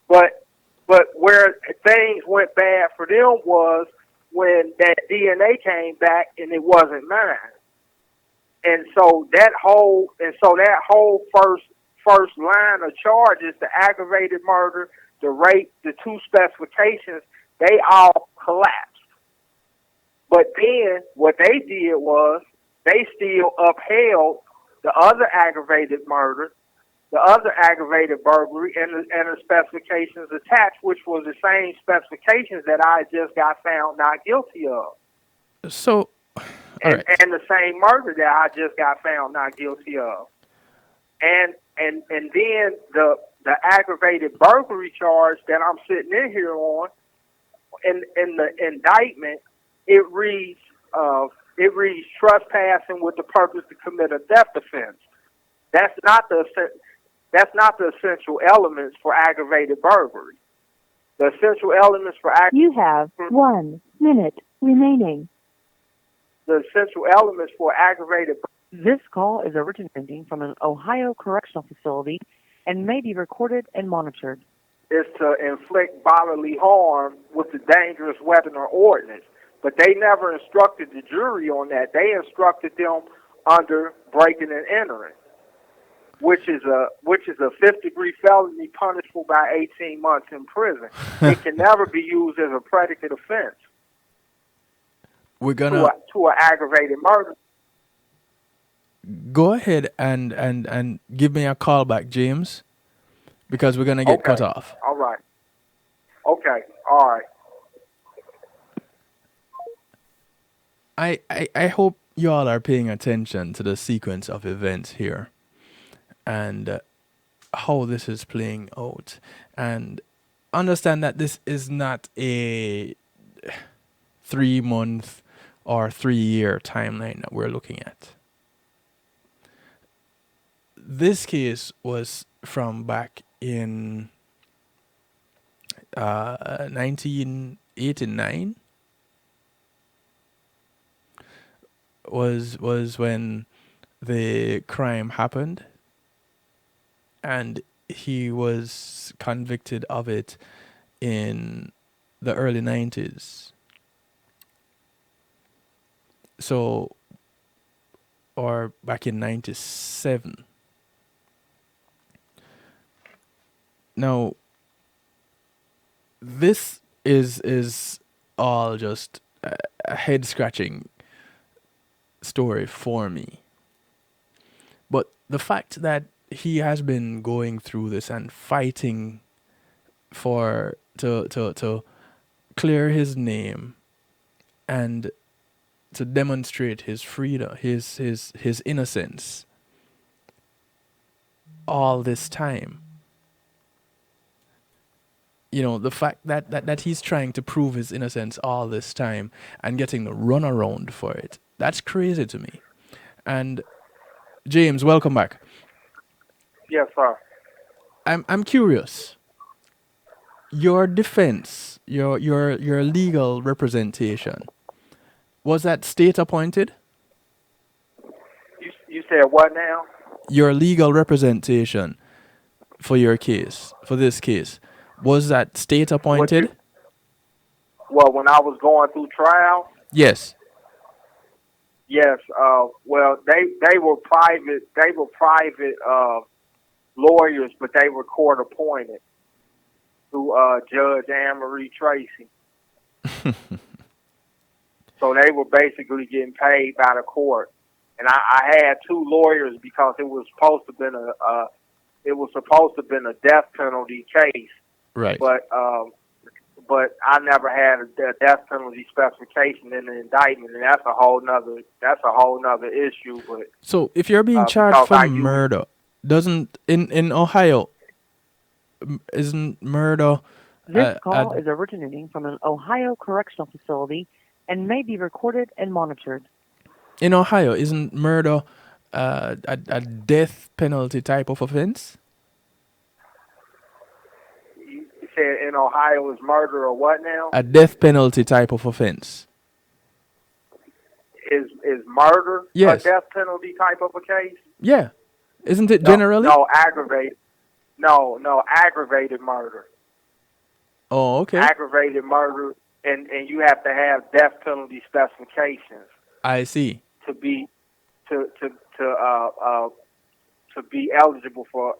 But where things went bad for them was when that DNA came back and it wasn't mine. And so that whole first line of charges, the aggravated murder, the rape, the 2 specifications, they all collapsed. But then what they did was they still upheld the other aggravated murder, the other aggravated burglary, and the specifications attached, which was the same specifications that I just got found not guilty of. So, and the same murder that I just got found not guilty of. And then the aggravated burglary charge that I'm sitting in here on, in the indictment, it reads trespassing with the purpose to commit a theft offense. That's not the essential elements for aggravated burglary. The essential elements for You have 1 minute remaining. The essential elements for aggravated. This call is originating from an Ohio correctional facility and may be recorded and monitored. Is to inflict bodily harm with a dangerous weapon or ordinance. But they never instructed the jury on that. They instructed them under breaking and entering, which is a 5th-degree felony punishable by 18 months in prison. It can never be used as a predicate offense. We're gonna to an aggravated murder. Go ahead and give me a call back, James, because we're gonna get cut off. All right. Okay. All right. I hope you all are paying attention to the sequence of events here and how this is playing out, and understand that this is not a 3-month or 3-year timeline that we're looking at. This case was from back in 1989 was when the crime happened, and he was convicted of it in the early 90s. So, or back in 97. Now, this is all just a head-scratching story for me. But the fact that he has been going through this and fighting to clear his name and to demonstrate his freedom, his innocence all this time, The fact that he's trying to prove his innocence all this time and getting the runaround for it, that's crazy to me. And James, welcome back. Yes, sir. I'm curious. Your defense, your legal representation, was that state appointed? You said what now? Your legal representation for this case, was that state What you? appointed? Well, when I was going through trial, Yes. yes. Well, they were private. They were private lawyers, but they were court appointed through Judge Anne Marie Tracy. So they were basically getting paid by the court. And I had two lawyers because it was supposed to have been a death penalty case, Right. but I never had a death penalty specification in the indictment, and that's a whole nother issue. But So if you're being charged because for I use murder, doesn't in Ohio isn't murder This call is originating from an Ohio correctional facility and may be recorded and monitored. in Ohio isn't murder a death penalty type of offense? you said in Ohio is murder or what now? A death penalty type of offense. Is murder Yes. a death penalty type of a case? Yeah. Isn't it No, generally? no, aggravated. No, aggravated murder. Oh, okay. Aggravated murder, and you have to have death penalty specifications I see. to be to be eligible for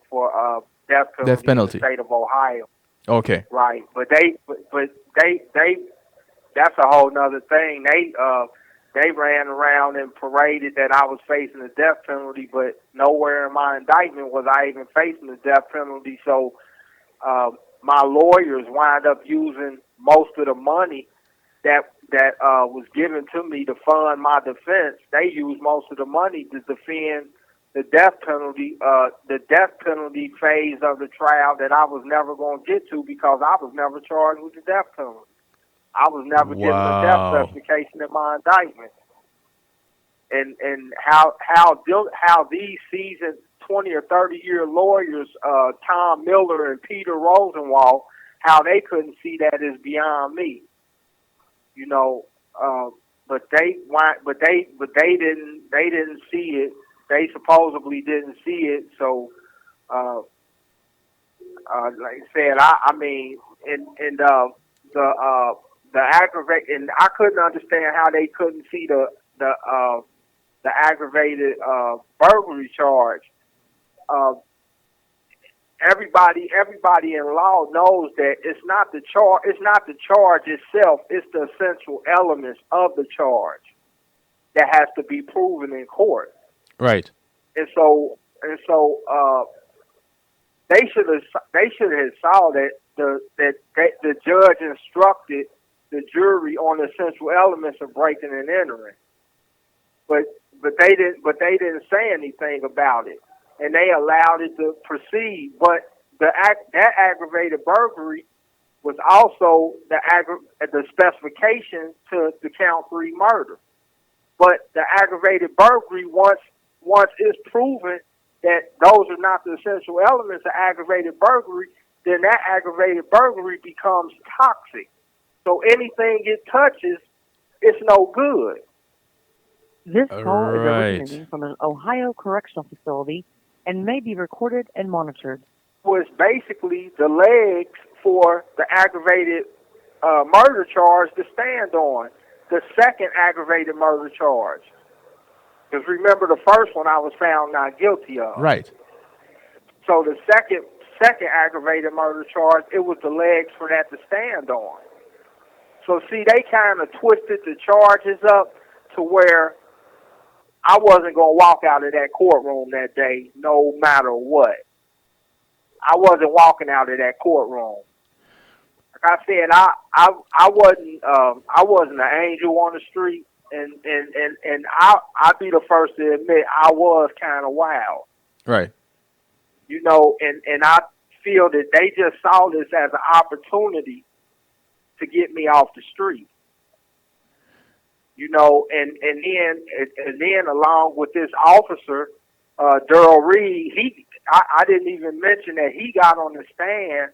death penalty in the state of Ohio. Okay. Right, but they that's a whole nother thing. They ran around and paraded that I was facing the death penalty, but nowhere in my indictment was I even facing the death penalty. So my lawyers wind up using most of the money that was given to me to fund my defense. They used most of the money to defend the death penalty phase of the trial that I was never going to get to because I was never charged with the death penalty. I was never given a death Wow. specification in my indictment. And how these seasoned 20 or 30-year lawyers, Tom Miller and Peter Rosenwald, how they couldn't see that is beyond me. But they didn't see it. They supposedly didn't see it. So, like I said, I mean, the aggravate, and I couldn't understand how they couldn't see the aggravated burglary charge. Everybody in law knows that it's not the charge itself, it's the essential elements of the charge that has to be proven in court. Right. And so they should have saw that the judge instructed the jury on the essential elements of breaking and entering. But they didn't say anything about it, and they allowed it to proceed. But that aggravated burglary was also the specification to the count 3 murder. But the aggravated burglary, once it's proven that those are not the essential elements of aggravated burglary, then that aggravated burglary becomes toxic. So anything it touches, it's no good. This call is Right. originating from an Ohio correctional facility and may be recorded and monitored. Was basically the legs for the aggravated murder charge to stand on, the second aggravated murder charge. Because remember, the first one I was found not guilty of. Right. So the second aggravated murder charge, it was the legs for that to stand on. So see, they kind of twisted the charges up to where I wasn't going to walk out of that courtroom that day no matter what. I wasn't walking out of that courtroom. Like I said, I wasn't an angel on the street, and I'd be the first to admit I was kind of wild. Right. And I feel that they just saw this as an opportunity to get me off the street. You know, and then along with this officer, Daryl Reed, I didn't even mention that he got on the stand,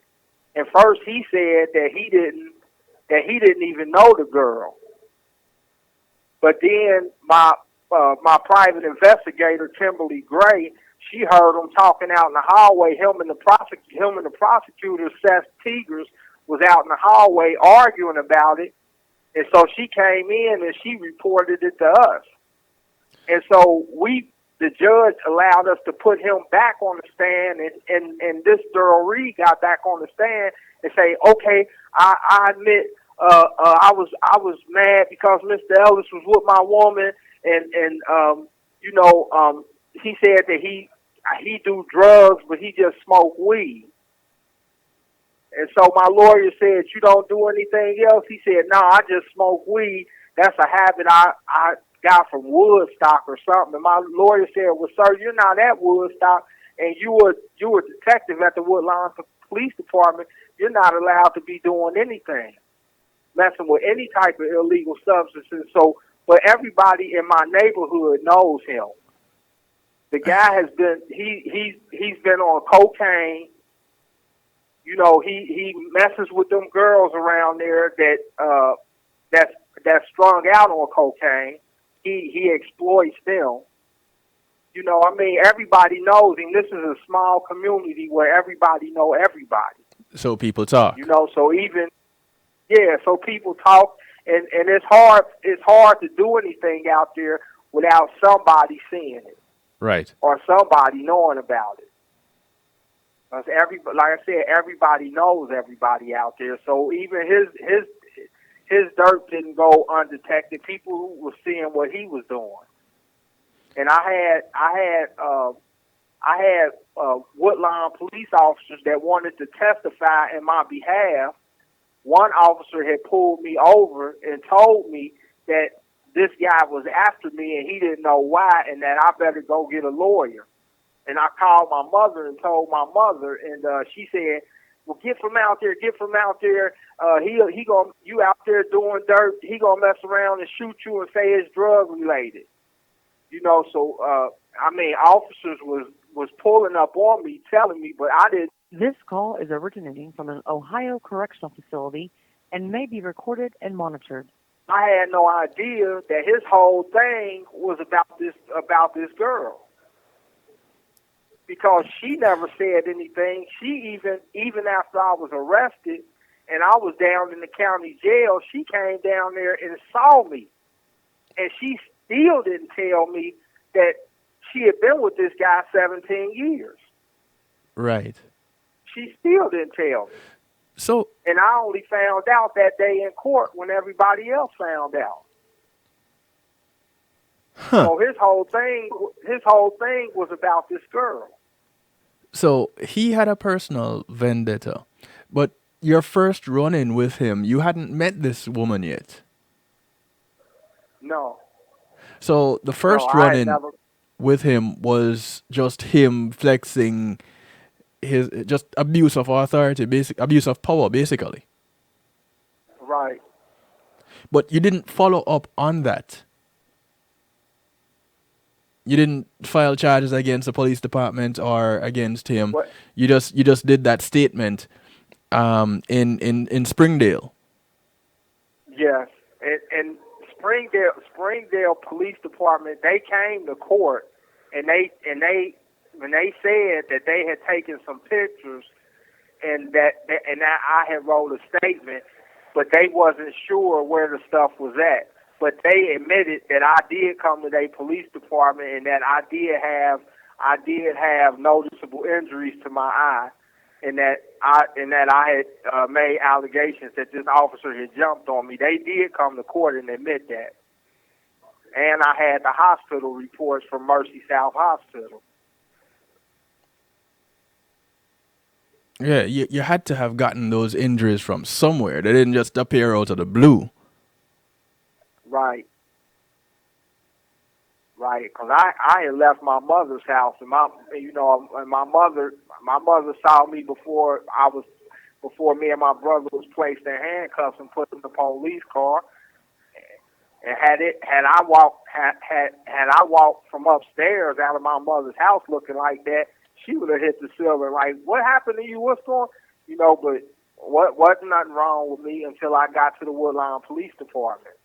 and first he said that he didn't even know the girl. But then my private investigator, Kimberly Gray, she heard him talking out in the hallway. Him and the prosecutor, Seth Tigers, was out in the hallway arguing about it. And so she came in and she reported it to us. And so the judge allowed us to put him back on the stand, and this Daryl Reed got back on the stand and say, okay, I admit I was mad because Mr. Ellis was with my woman, and he said that he do drugs, but he just smoked weed. And so my lawyer said, you don't do anything else? He said, no, I just smoke weed. That's a habit I got from Woodstock or something. And my lawyer said, well, sir, you're not at Woodstock, and you were detective at the Woodlawn Police Department. You're not allowed to be doing anything, messing with any type of illegal substances. So, but everybody in my neighborhood knows him. The guy has been, he's been on cocaine. You know, he messes with them girls around there that's strung out on cocaine. He exploits them. You know, I mean, everybody knows him. This is a small community where everybody know everybody. So people talk. You know, so so people talk, and it's hard to do anything out there without somebody seeing it. Right. Or somebody knowing about it. Like I said, everybody knows everybody out there. So even his dirt didn't go undetected. People were seeing what he was doing. And I had Woodlawn police officers that wanted to testify in my behalf. One officer had pulled me over and told me that this guy was after me and he didn't know why, and that I better go get a lawyer. And I called my mother and told my mother, and she said, well, get from out there. You out there doing dirt. He gonna mess around and shoot you and say it's drug related. You know, so officers was pulling up on me, telling me, but I didn't. This call is originating from an Ohio correctional facility and may be recorded and monitored. I had no idea that his whole thing was about this girl. Because she never said anything. She even after I was arrested and I was down in the county jail, she came down there and saw me. And she still didn't tell me that she had been with this guy 17 years. Right. She still didn't tell me. So, and I only found out that day in court when everybody else found out. Huh. So his whole thing was about this girl. So he had a personal vendetta, but your first run-in with him, you hadn't met this woman yet. No. So the first run-in with him was just him flexing his just abuse of authority, abuse of power, basically. Right. But you didn't follow up on that. You didn't file charges against the police department or against him. What? You just did that statement in Springdale. Yes, and Springdale Police Department, they came to court and they said that they had taken some pictures and that I had wrote a statement, but they wasn't sure where the stuff was at. But they admitted that I did come to their police department and that I did have noticeable injuries to my eye, and that I had made allegations that this officer had jumped on me. They did come to court and admit that. And I had the hospital reports from Mercy South Hospital. Yeah, you had to have gotten those injuries from somewhere. They didn't just appear out of the blue. Right. right? Because I had left my mother's house, and my mother saw me before me and my brother was placed in handcuffs and put in the police car. And had I walked from upstairs out of my mother's house looking like that, she would have hit the silver like, what happened to you? What's going? But wasn't nothing wrong with me until I got to the Woodlawn Police Department.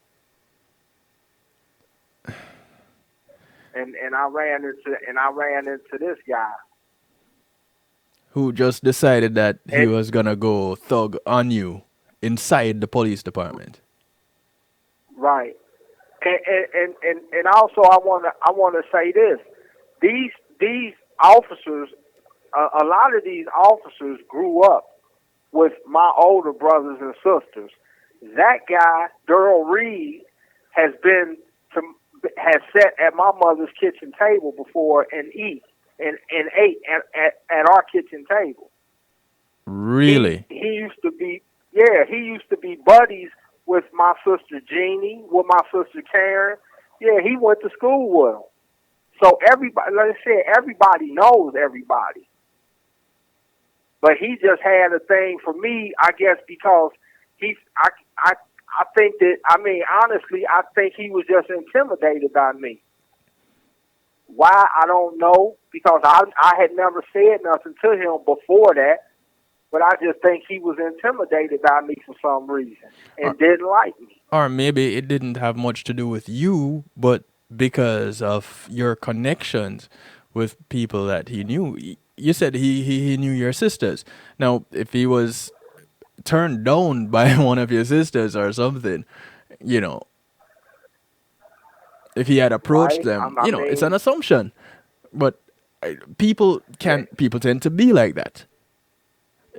And I ran into this guy who just decided that he was gonna go thug on you inside the police department. Right. And also I wanna say this. These officers, a lot of these officers grew up with my older brothers and sisters. That guy, Daryl Reed, has sat at my mother's kitchen table before and ate at our kitchen table. Really? He used to be buddies with my sister Jeannie, with my sister Karen. Yeah, he went to school with them. So everybody, like I said, everybody knows everybody. But he just had a thing for me, I guess, because I think that, honestly, I think he was just intimidated by me. Why, I don't know, because I had never said nothing to him before that, but I just think he was intimidated by me for some reason and didn't like me. Or maybe it didn't have much to do with you, but because of your connections with people that he knew. You said he knew your sisters. Now, if he was turned down by one of your sisters or something, if he had approached them, it's an assumption. But people tend to be like that.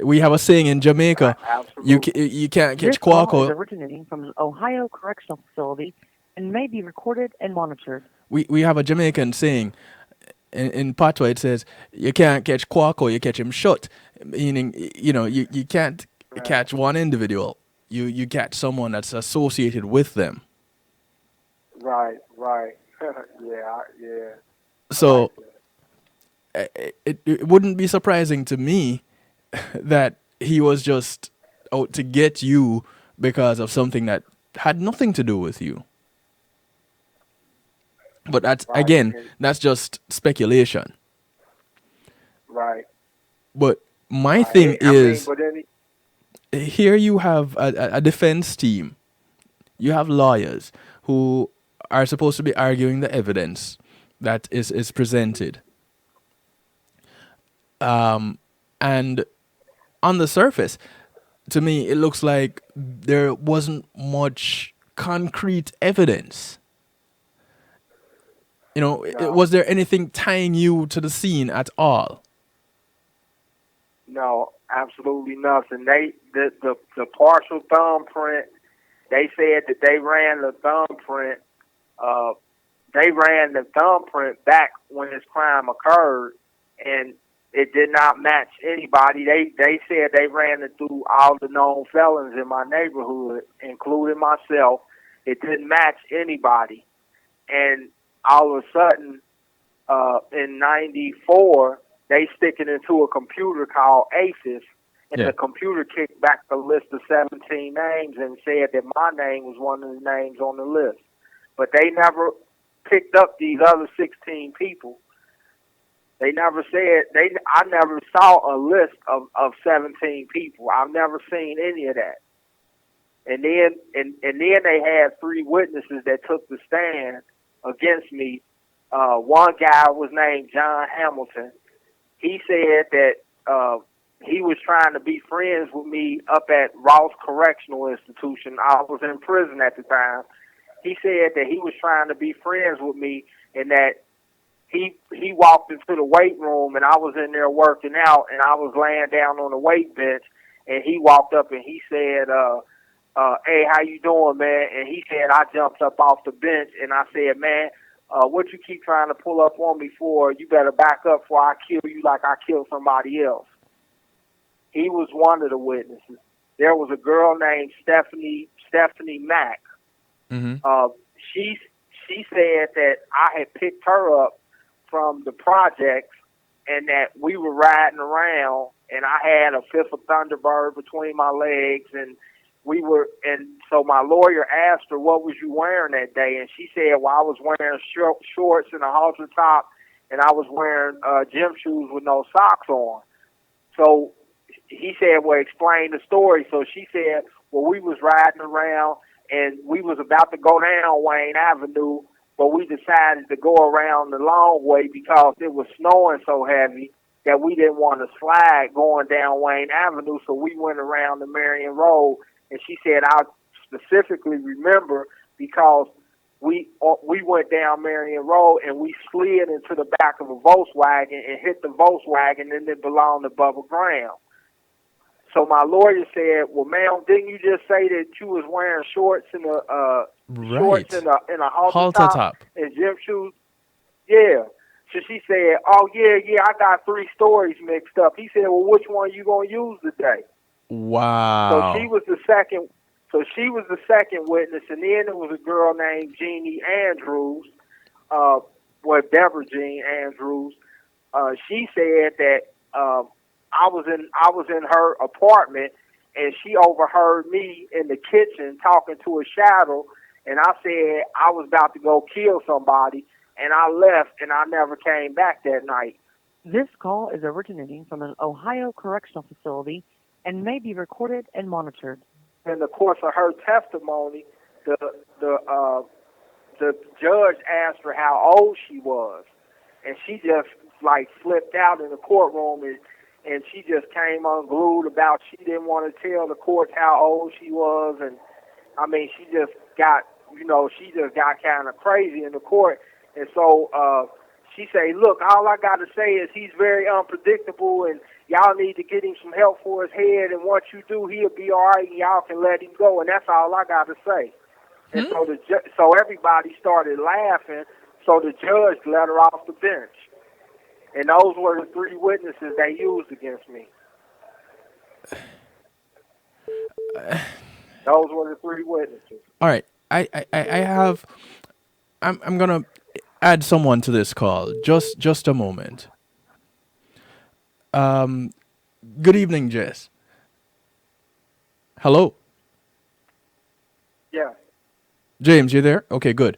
We have a saying in Jamaica, you can't catch This call is Quaco. originating from an Ohio correctional facility and may be recorded and monitored. We have a Jamaican saying, in patois it says, you can't catch Quaco, you catch him shut. Meaning, you can't catch one individual. You catch someone that's associated with them. Right. Yeah. So it wouldn't be surprising to me that he was just out to get you because of something that had nothing to do with you. But that's just speculation. Right. But my thing is, here you have a defense team. You have lawyers who are supposed to be arguing the evidence that is presented. And on the surface, to me, it looks like there wasn't much concrete evidence. No. Was there anything tying you to the scene at all? No, absolutely nothing. The partial thumbprint, they said that they ran the thumbprint. They ran the thumbprint back when this crime occurred, and it did not match anybody. They said they ran it through all the known felons in my neighborhood, including myself. It didn't match anybody. And all of a sudden, in '94, they stick it into a computer called APHIS, and the computer kicked back the list of 17 names and said that my name was one of the names on the list. But they never picked up these other 16 people. They never said, I never saw a list of 17 people. I've never seen any of that. And then they had 3 witnesses that took the stand against me. One guy was named John Hamilton. He said that he was trying to be friends with me up at Ross Correctional Institution. I was in prison at the time. He said that he was trying to be friends with me and that he walked into the weight room and I was in there working out and I was laying down on the weight bench and he walked up and he said, hey, how you doing, man? And he said, I jumped up off the bench and I said, man, what you keep trying to pull up on me for? You better back up before I kill you like I killed somebody else. He was one of the witnesses. There was a girl named Stephanie Mack. Mm-hmm. she said that I had picked her up from the projects and that we were riding around and I had a fifth of Thunderbird between my legs and so my lawyer asked her, what was you wearing that day? And she said, well, I was wearing shorts and a halter top and I was wearing gym shoes with no socks on. So he said, well, explain the story. So she said, well, we was riding around and we was about to go down Wayne Avenue, but we decided to go around the long way because it was snowing so heavy that we didn't want to slide going down Wayne Avenue, so we went around the Marion Road. And she said, I specifically remember because we went down Marion Road and we slid into the back of a Volkswagen and hit the Volkswagen and it belonged above ground. So my lawyer said, well, ma'am, didn't you just say that you was wearing shorts and shorts and a halter top and gym shoes? Yeah. So she said, oh, yeah, I got 3 stories mixed up. He said, well, which one you going to use today? Wow. So she was the second. So she was the second witness, and then there was a girl named Jeannie Andrews, Deborah Jean Andrews. She said that I was in her apartment, and she overheard me in the kitchen talking to a shadow, and I said I was about to go kill somebody, and I left, and I never came back that night. This call is originating from an Ohio correctional facility and may be recorded and monitored. In the course of her testimony, the judge asked her how old she was, and she just flipped out in the courtroom, and she just came unglued about she didn't want to tell the court how old she was, and I mean she just got kind of crazy in the court, and so she say, look, all I got to say is he's very unpredictable, and y'all need to get him some help for his head, and once you do, he'll be all right, and y'all can let him go, and that's all I got to say. And so everybody started laughing, so the judge let her off the bench. And those were the 3 witnesses they used against me. Those were the 3 witnesses. All right. I'm going to add someone to this call. Just a moment. Good evening, Jess. Hello. Yeah. James, you there? Okay, good.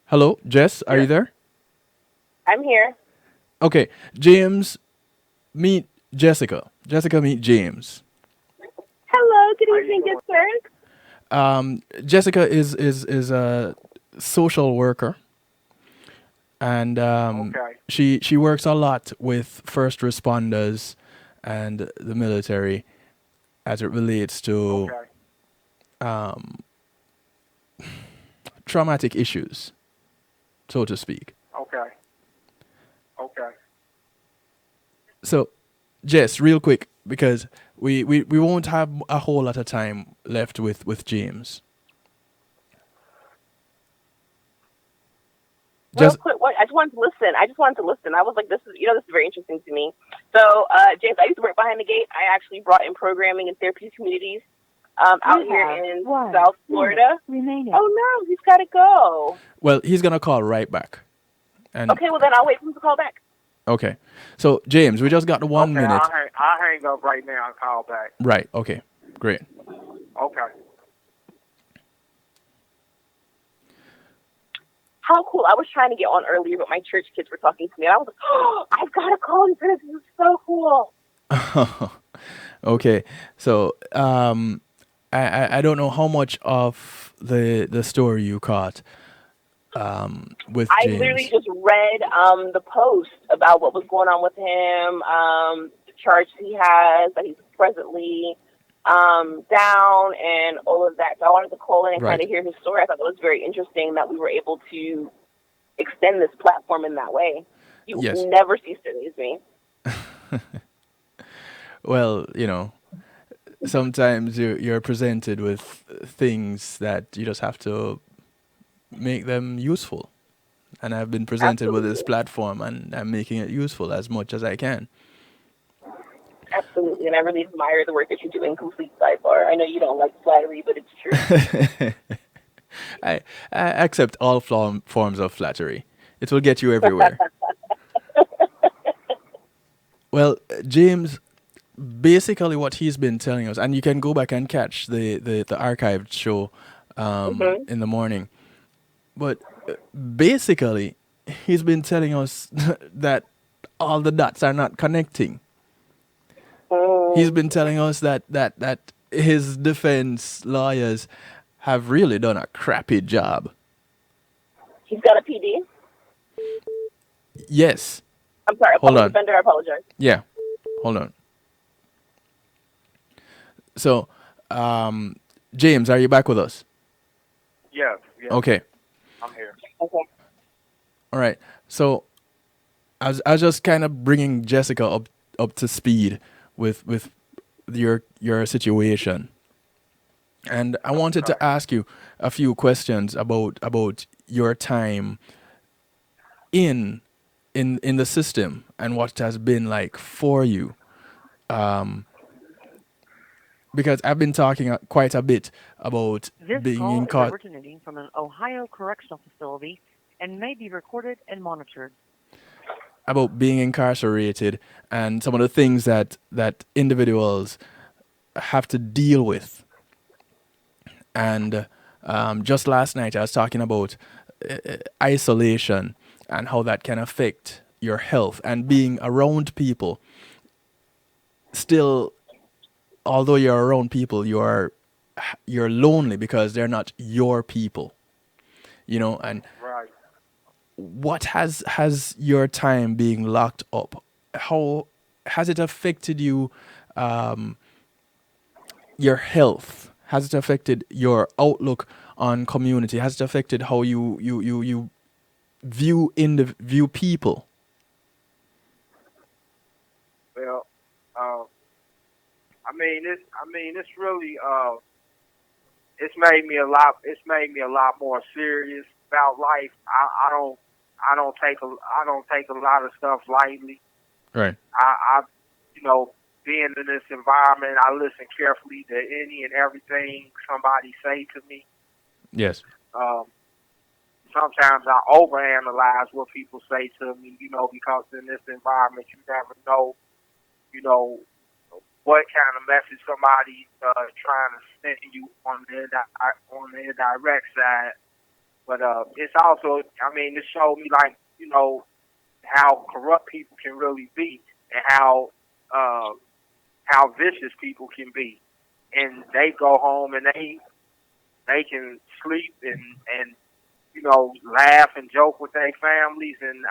Hello, Jess, are you there? I'm here. Okay, James, meet Jessica. Jessica, meet James. Hello, good evening, good sir. Jessica is a social worker, and she works a lot with first responders and the military as it relates to traumatic issues, so to speak. Okay. So, Jess, real quick, because we won't have a whole lot of time left with James. Real quick, I just wanted to listen. I was like, this is very interesting to me. So, James, I used to work behind the gate. I actually brought in programming and therapy communities out here in South Florida. Remaining. Oh, no, he's got to go. Well, he's going to call right back. And okay, well, then I'll wait for him to call back. Okay. So, James, we just got 1 minute. I'll hang up right now and call back. Right. Okay. Great. Okay. How cool. I was trying to get on earlier, but my church kids were talking to me, and I was like, oh, I've got to call you for this. This is so cool. Okay. So, I don't know how much of the story you caught with James. I literally just read the post about what was going on with him, the charge he has, that he's presently down, and all of that. So I wanted to call in and kind of hear his story. I thought it was very interesting that we were able to extend this platform in that way. You never cease to amaze me. Well, sometimes you're presented with things that you just have to make them useful. And I've been presented with this platform, and I'm making it useful as much as I can. Absolutely, and I really admire the work that you do in complete sidebar. I know you don't like flattery, but it's true. I accept all forms of flattery. It will get you everywhere. Well, James, basically what he's been telling us, and you can go back and catch the archived show Mhm. in the morning. But basically, he's been telling us that all the dots are not connecting. He's Mm. been telling us that his defense lawyers have really done a crappy job. He's got a PD. Yes. I'm sorry, a Hold public on. defender. I apologize. Yeah. Hold on. So, James, are you back with us? Yes, yes, Okay. I'm here. Okay. All right. So, I was just kind of bringing Jessica up to speed with your situation, and I wanted to Okay. ask you a few questions about your time in in the system and what it has been like for you. Because I've been talking quite a bit about This being call in is originating from an Ohio correctional facility and may be recorded and monitored. about being incarcerated and some of the things that individuals have to deal with. And just last night, I was talking about isolation and how that can affect your health and being around people. Still, although you're around people, you're lonely because they're not your people. And Right. what has your time being locked up? How has it affected you? Your health? Has it affected your outlook on community? Has it affected how you view people? Well, uh, it's really it's made me a lot. It's made me a lot more serious about life. I don't take a lot of stuff lightly. Right. I being in this environment, I listen carefully to any and everything somebody say to me. Yes. Um, Sometimes I overanalyze what people say to me, because in this environment you never know, you know, what kind of message somebody trying to send you on the indirect side. But it's also, it showed me like, how corrupt people can really be and how vicious people can be. And they go home and they can sleep and laugh and joke with their families, and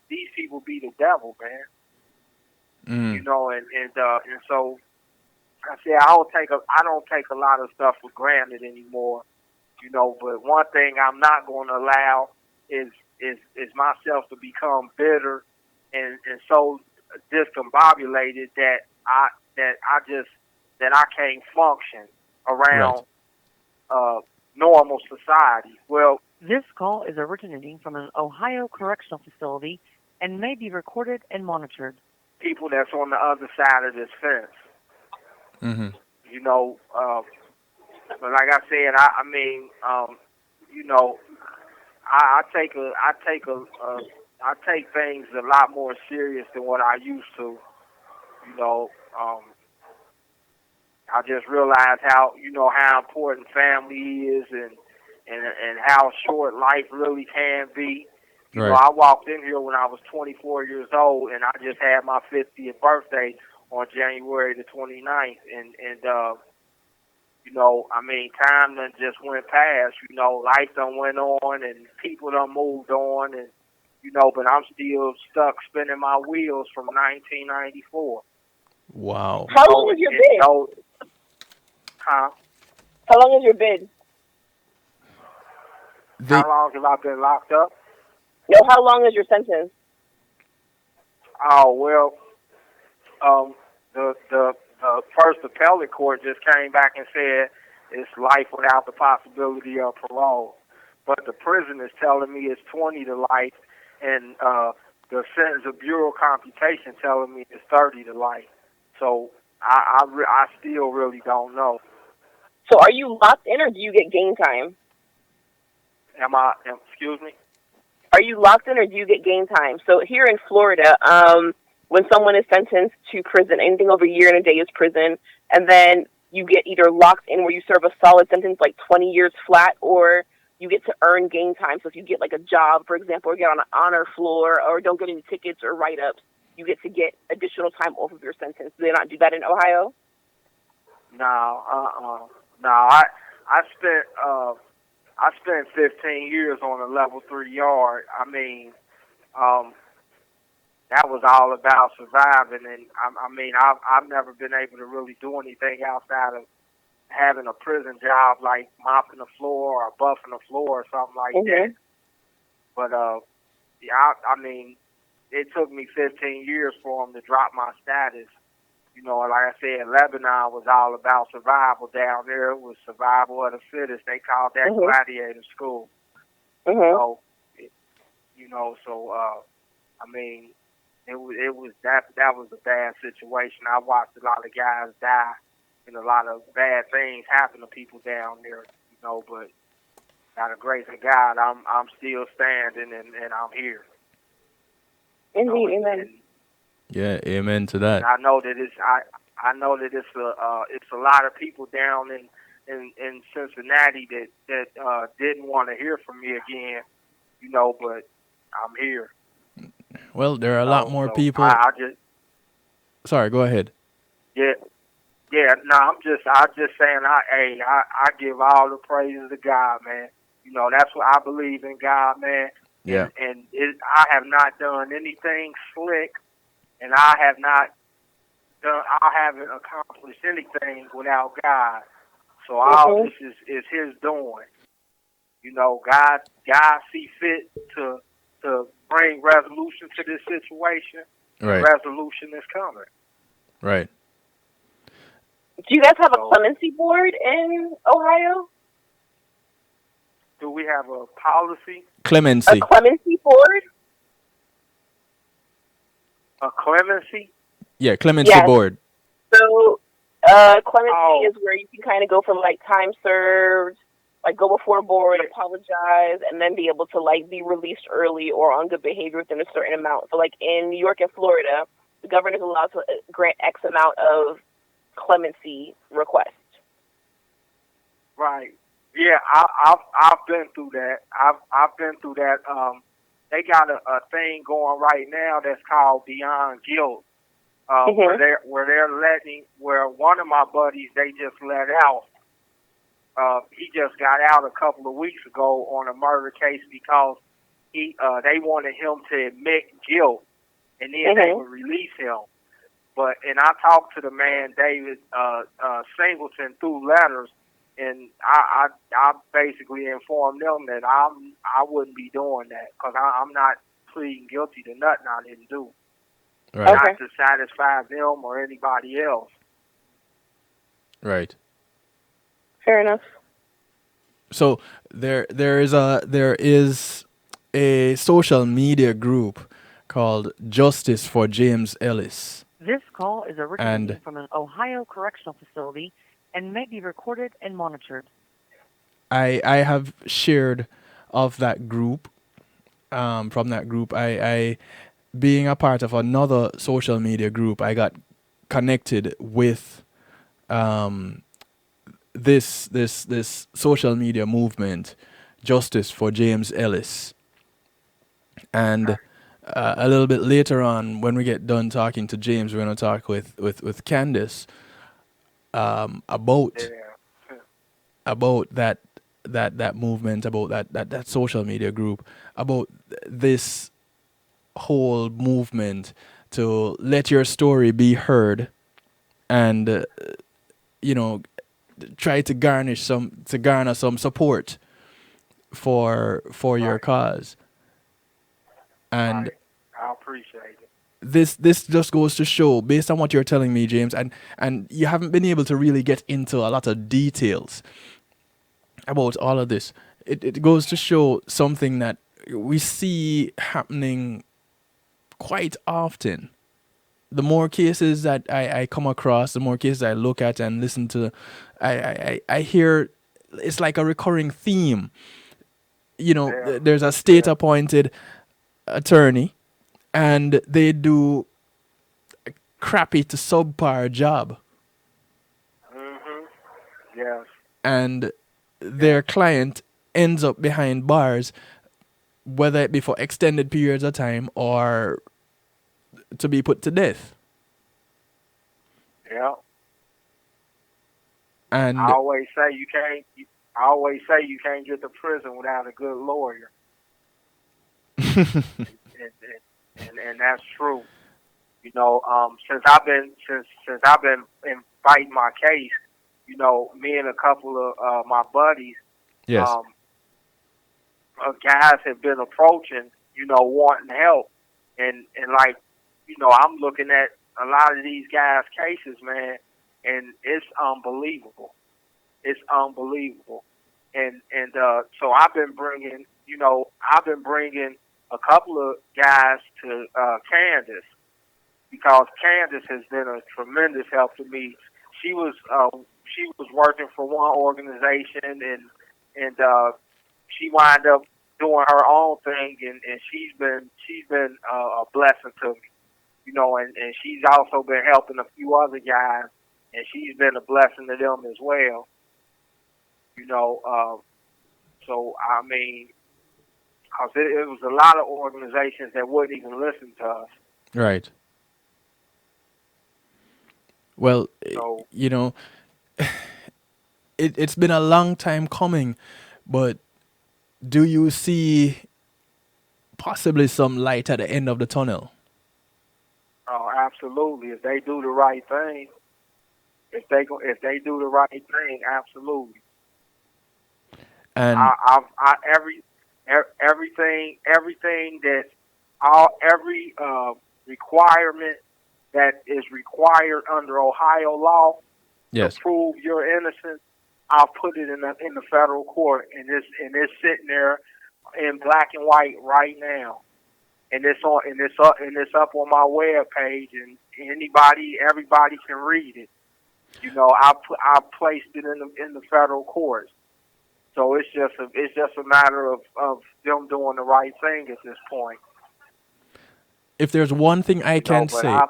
these people be the devil, man. Mm. And so I say I don't take a lot of stuff for granted anymore, but one thing I'm not going to allow is myself to become bitter and so discombobulated that I can't function Right. around normal society. Well, This call is originating from an Ohio correctional facility and may be recorded and monitored. people that's on the other side of this fence, Mm-hmm. but like I said, I take things a lot more serious than what I used to. You know, um, I just realized how important family is and how short life really can be. Right. I walked in here when I was 24 years old, and I just had my 50th birthday on January the 29th, time done just went past. Life done went on, and people done moved on, and but I'm still stuck spinning my wheels from 1994. Wow. How long is your bid? Huh? How long is your bid? They How long have I been locked up? No, how long is your sentence? Oh well, the first appellate court just came back and said it's life without the possibility of parole, but the prison is telling me it's 20 to life, and the sentence of bureau computation telling me it's 30 to life. So I still really don't know. So are you locked in, or do you get game time? Excuse me? Are you locked in, or do you get game time? So here in Florida, when someone is sentenced to prison, anything over a year and a day is prison, and then you get either locked in where you serve a solid sentence, like 20 years flat, or you get to earn game time. So if you get like a job, for example, or get on an honor floor, or don't get any tickets or write-ups, you get to get additional time off of your sentence. Do they not do that in Ohio? No, no. I spent 15 years on a level 3 yard. I mean, that was all about surviving, and I've never been able to really do anything outside of having a prison job, like mopping the floor or buffing the floor or something like that. But yeah, I mean, it took me 15 years for them to drop my status. You know, like I said, Lebanon was all about survival down there. It was survival of the fittest. They called that gladiator school. So, I mean, it was that was a bad situation. I watched a lot of guys die, and a lot of bad things happen to people down there. You know, but by the grace of God, I'm still standing, and I'm here. Indeed, amen. Yeah, amen to that. And I know that it's a lot of people down in Cincinnati that didn't want to hear from me again, you know, but I'm here. Well, there are a lot more people. Sorry, go ahead. Yeah. No, I'm just saying. I give all the praises to God, man. You know, that's what I believe in, God, man. Yeah. And I have not done anything slick, and I haven't accomplished anything without God. So all this is His doing. You know, God see fit to bring resolution to this situation. Right. Resolution is coming. Right. Do you guys have a clemency board in Ohio? Do we have a policy? Clemency. A clemency board? A clemency? Yeah, clemency board. So, clemency is where you can kind of go for like time served, like go before a board, apologize, and then be able to like be released early or on good behavior within a certain amount. So, like in New York and Florida, the governor is allowed to grant X amount of clemency requests. Right. Yeah, I've been through that. I've been through that. They got a thing going right now that's called Beyond Guilt, where one of my buddies they just let out. He just got out a couple of weeks ago on a murder case because they wanted him to admit guilt, and then they would release him. And I talked to the man, David Singleton, through letters, and I basically informed them that I wouldn't be doing that because I'm not pleading guilty to nothing I didn't do, not to satisfy them or anybody else. Right. Fair enough. So there is a social media group called Justice for James Ellis. This call is originating from an Ohio correctional facility and may be recorded and monitored. I have shared of that group. From that group, I being a part of another social media group, I got connected with this social media movement, Justice for James Ellis. And a little bit later on, when we get done talking to James, we're going to talk with Candace about that movement, about that social media group, about this whole movement to let your story be heard, and try to garner some support for your cause. And I appreciate it. This just goes to show, based on what you're telling me, James, and you haven't been able to really get into a lot of details about all of this. It goes to show something that we see happening quite often the more cases that I come across, the more cases I look at and listen to, I hear it's like a recurring theme. Yeah, There's a state yeah. appointed attorney, and they do crappy to subpar job, Mhm. Yes. and Yes. their client ends up behind bars, whether it be for extended periods of time or to be put to death. Yeah. I And always say you can't. I always say you can't get to prison without a good lawyer, and that's true. Since I've been in fighting my case, me and a couple of my buddies, yes, um, guys have been approaching, wanting help, and like, I'm looking at a lot of these guys' cases, man, and it's unbelievable. It's unbelievable, and so I've been bringing a couple of guys to Kansas because Candace has been a tremendous help to me. She was working for one organization and she wound up doing her own thing and she's been a blessing to me, and she's also been helping a few other guys and she's been a blessing to them as well, you know. So I mean, cause it was a lot of organizations that wouldn't even listen to us. right. Well, So you know, it's been a long time coming, but do you see possibly some light at the end of the tunnel? absolutely, if they do the right thing, if they do the right thing, absolutely. And I everything that every requirement that is required under Ohio law to yes, prove your innocence, I'll put it in the federal court, and it's sitting there in black and white right now, and it's up on my web page, and everybody can read it. I placed it in the federal courts. So it's just a matter of them doing the right thing at this point, if there's one thing I can But say,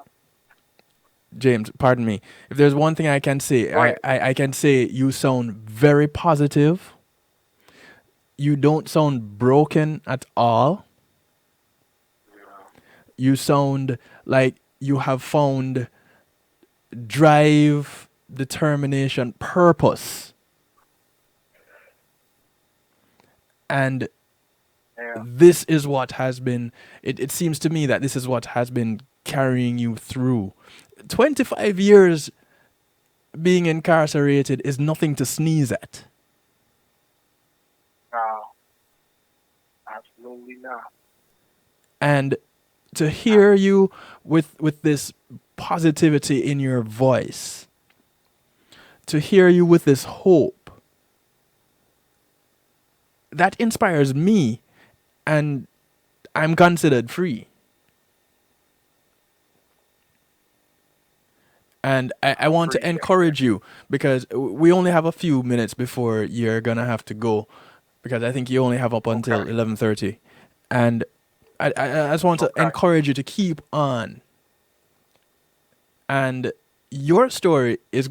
James, pardon me, if there's one thing I can say, go ahead. I can say you sound very positive. You don't sound broken at all. You sound like you have found drive, determination, purpose. And Yeah, this is what has been, it seems to me that this is what has been carrying you through. 25 years being incarcerated is nothing to sneeze at. no, absolutely not. And to Uh, hear you with this positivity in your voice, to hear you with this hope, that inspires me, and I'm considered free. And I I want to appreciate that. encourage you because we only have a few minutes before you're gonna have to go, because I think you only have up until Okay, 11:30, and I just want to okay, encourage you to keep on. And your story is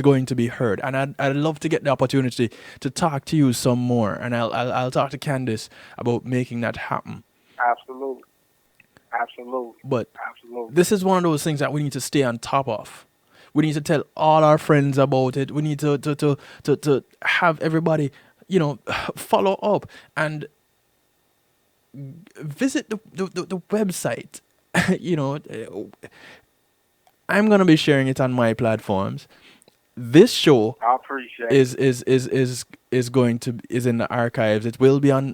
going to be heard, and I'd love to get the opportunity to talk to you some more, and I'll talk to Candice about making that happen. absolutely, absolutely, But absolutely. this is one of those things that we need to stay on top of. We need to tell all our friends about it. We need to have everybody, follow up and visit the website. you know, I'm gonna be sharing it on my platforms. This show I appreciate is it. is is is is going to is in the archives. It will be on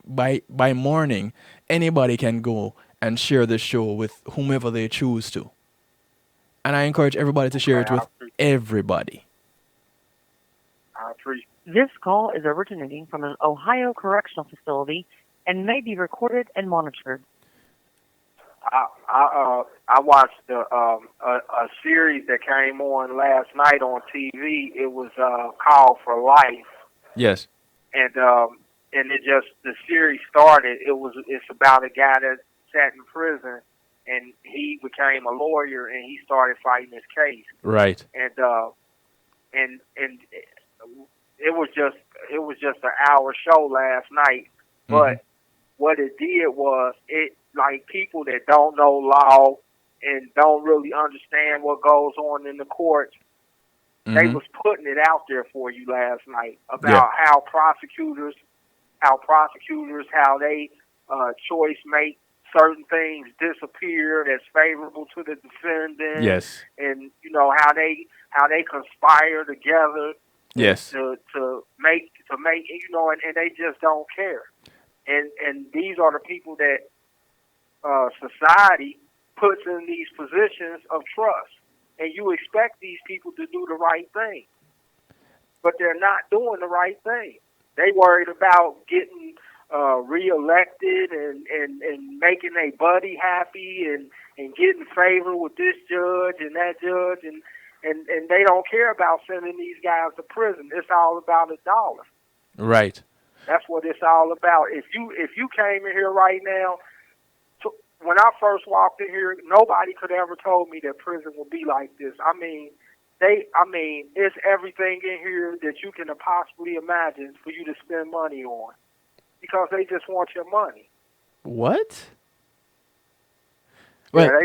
by morning. Anybody can go and share the show with whomever they choose to. And I encourage everybody to share Okay, it with everybody. I appreciate. This call is originating from an Ohio correctional facility and may be recorded and monitored. I watched a series that came on last night on TV. It was called For Life, Yes. and it just the series started. It's about a guy that sat in prison, and he became a lawyer, and he started fighting his case. Right. And it was just an hour show last night, but what it did was it like people that don't know law and don't really understand what goes on in the courts. They was putting it out there for you last night about how prosecutors, how they choice make certain things disappear that's favorable to the defendant. Yes. And how they conspire together. Yes. To make and they just don't care. And these are the people that society puts in these positions of trust. And you expect these people to do the right thing. But they're not doing the right thing. They worried about getting reelected and making their buddy happy and getting favor with this judge and that judge and they don't care about sending these guys to prison. It's all about a dollar. Right. That's what it's all about. If you came in here right now, when I first walked in here, nobody could ever told me that prison would be like this. I mean, it's everything in here that you can possibly imagine for you to spend money on, because they just want your money. What? Yeah, well,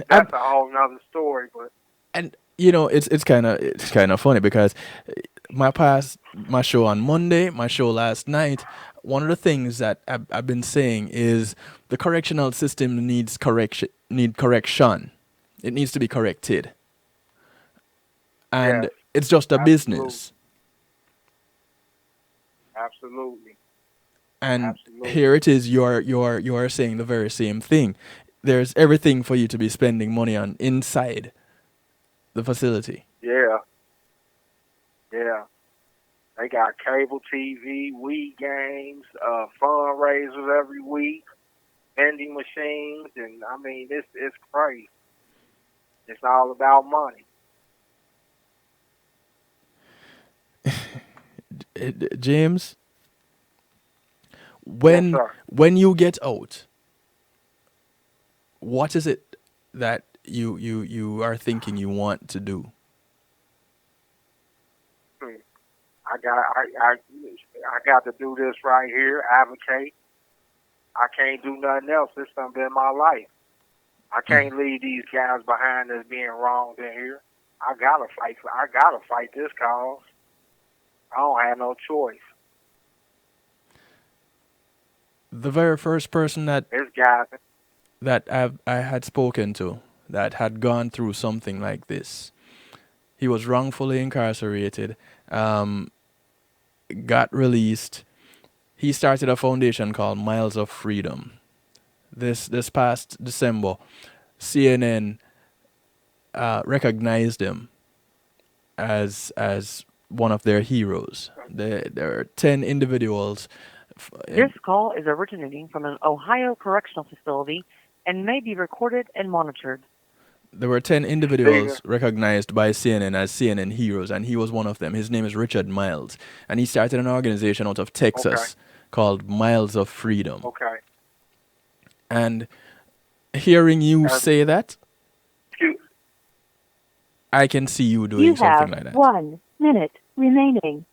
that's a whole nother story, but. And it's kind of funny because my show on Monday, my show last night, one of the things that I've been saying is the correctional system needs correction. It needs to be corrected, and it's just a business. Absolutely. And here it is. You're saying the very same thing. There's everything for you to be spending money on inside the facility. Yeah. They got cable TV, Wii games, fundraisers every week, vending machines, and I mean, it's crazy. It's all about money. James, when you get out, what is it that you are thinking you want to do? I got to do this right here, advocate. I can't do nothing else. This done been my life. I can't leave these guys behind that's being wronged in here. I gotta fight this cause. I don't have no choice. The very first person that I had spoken to that had gone through something like this, he was wrongfully incarcerated, got released. He started a foundation called Miles of Freedom. This past December, CNN recognized him as one of their heroes. There are 10 individuals. This call is originating from an Ohio correctional facility and may be recorded and monitored. There were 10 individuals recognized by CNN as CNN heroes, and he was one of them. His name is Richard Miles, and he started an organization out of Texas called Miles of Freedom. Okay. And hearing you say that, I can see you doing something like that. You have 1 minute remaining.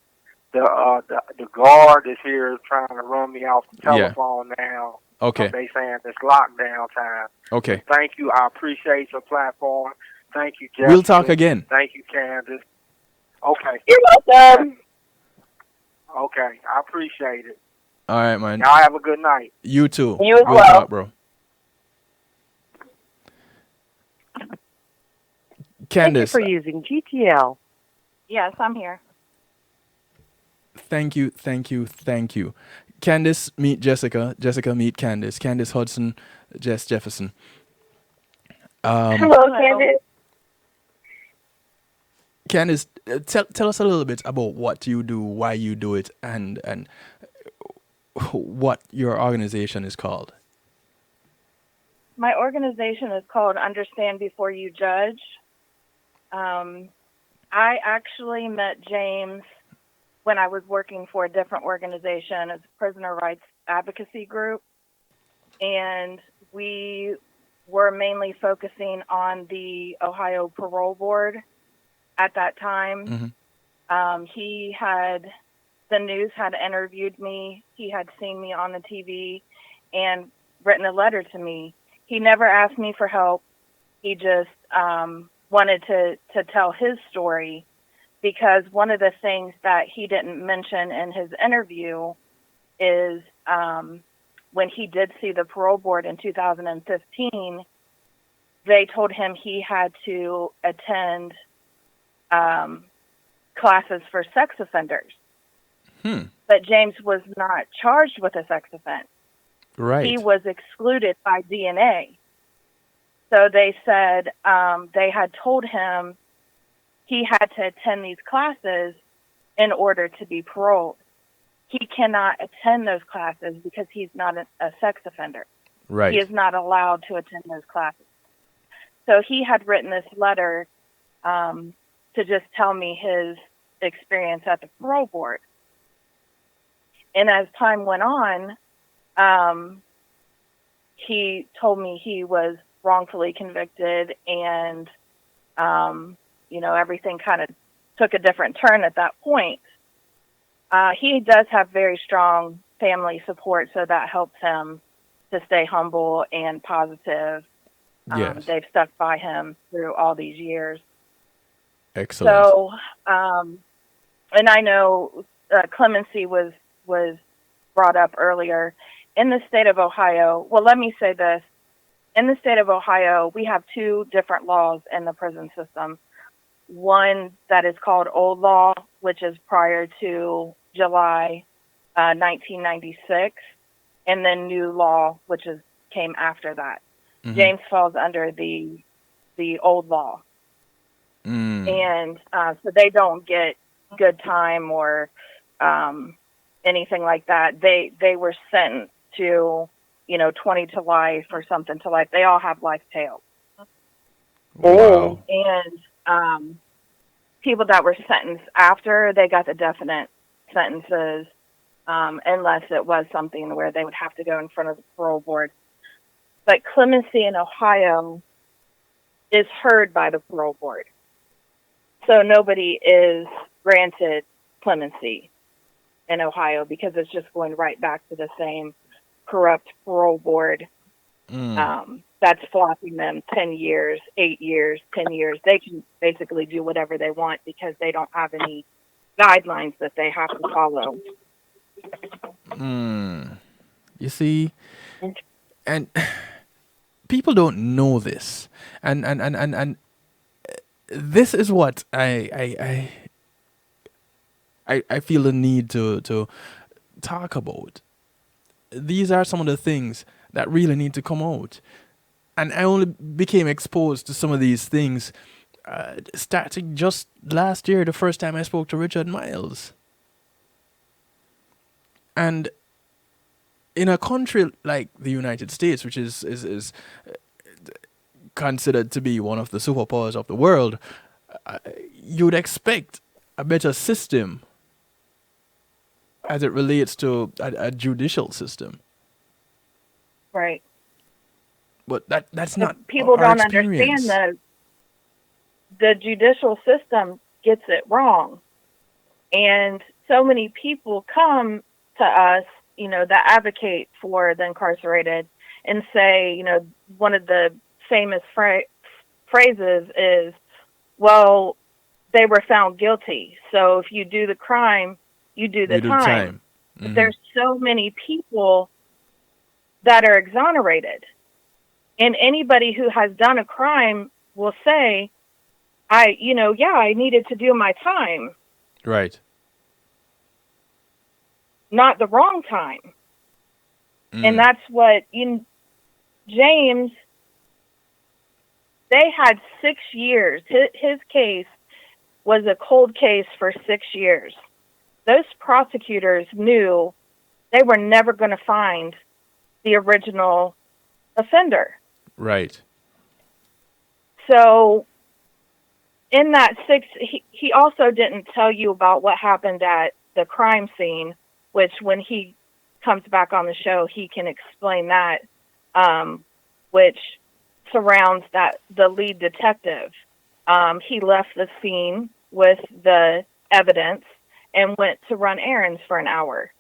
The guard is here trying to run me off the telephone now. Okay. They saying it's lockdown time. Okay. Thank you. I appreciate your platform. Thank you, Jeff. We'll talk again. Thank you, Candace. Okay. You're welcome. Okay. I appreciate it. All right, man. Y'all have a good night. You too. You as we'll well. Talk, bro. Candace. Thank you for using GTL. Yes, I'm here. Thank you. Candace, meet Jessica. Jessica, meet Candace. Candace Hudson, Jess Jefferson. Hello, Candace. Candace, tell us a little bit about what you do, why you do it, and what your organization is called. My organization is called Understand Before You Judge. I actually met James when I was working for a different organization. It's a prisoner rights advocacy group. And we were mainly focusing on the Ohio Parole Board at that time. The news had interviewed me. He had seen me on the TV and written a letter to me. He never asked me for help. He just wanted to tell his story, because one of the things that he didn't mention in his interview is when he did see the parole board in 2015, they told him he had to attend classes for sex offenders. But James was not charged with a sex offense. Right. He was excluded by DNA. So they said they had told him he had to attend these classes in order to be paroled. He cannot attend those classes because he's not a sex offender. Right. He is not allowed to attend those classes. So he had written this letter to just tell me his experience at the parole board. And as time went on, he told me he was wrongfully convicted, and everything kind of took a different turn at that point. He does have very strong family support, so that helps him to stay humble and positive. Yes. They've stuck by him through all these years. Excellent. So, and I know clemency was brought up earlier. In the state of Ohio, well, let me say this. In the state of Ohio, we have two different laws in the prison system. One that is called old law, which is prior to July 1996, and then new law, which came after that. James falls under the old law. And so they don't get good time or anything like that. They were sentenced to 20 to life or something to life. They all have life tails. Wow. And people that were sentenced after, they got the definite sentences, unless it was something where they would have to go in front of the parole board. But clemency in Ohio is heard by the parole board. So nobody is granted clemency in Ohio because it's just going right back to the same corrupt parole board that's flopping them 10 years, 8 years, 10 years. They can basically do whatever they want because they don't have any guidelines that they have to follow. You see, and people don't know this, and this is what I feel the need to talk about. These are some of the things that really need to come out. And I only became exposed to some of these things starting just last year, the first time I spoke to Richard Miles. And in a country like the United States, which is considered to be one of the superpowers of the world, you'd expect a better system as it relates to a judicial system. Right. But that's not people our don't experience. understand the judicial system gets it wrong. And so many people come to us, that advocate for the incarcerated and say, one of the famous phrases is, well, they were found guilty. So if you do the crime, you do the time. But there's so many people that are exonerated. And anybody who has done a crime will say, I needed to do my time. Right. Not the wrong time. And that's what, James, they had 6 years. His case was a cold case for 6 years. Those prosecutors knew they were never going to find the original offender. Right. So in that he also didn't tell you about what happened at the crime scene, which when he comes back on the show, he can explain that, which surrounds the lead detective. He left the scene with the evidence and went to run errands for an hour.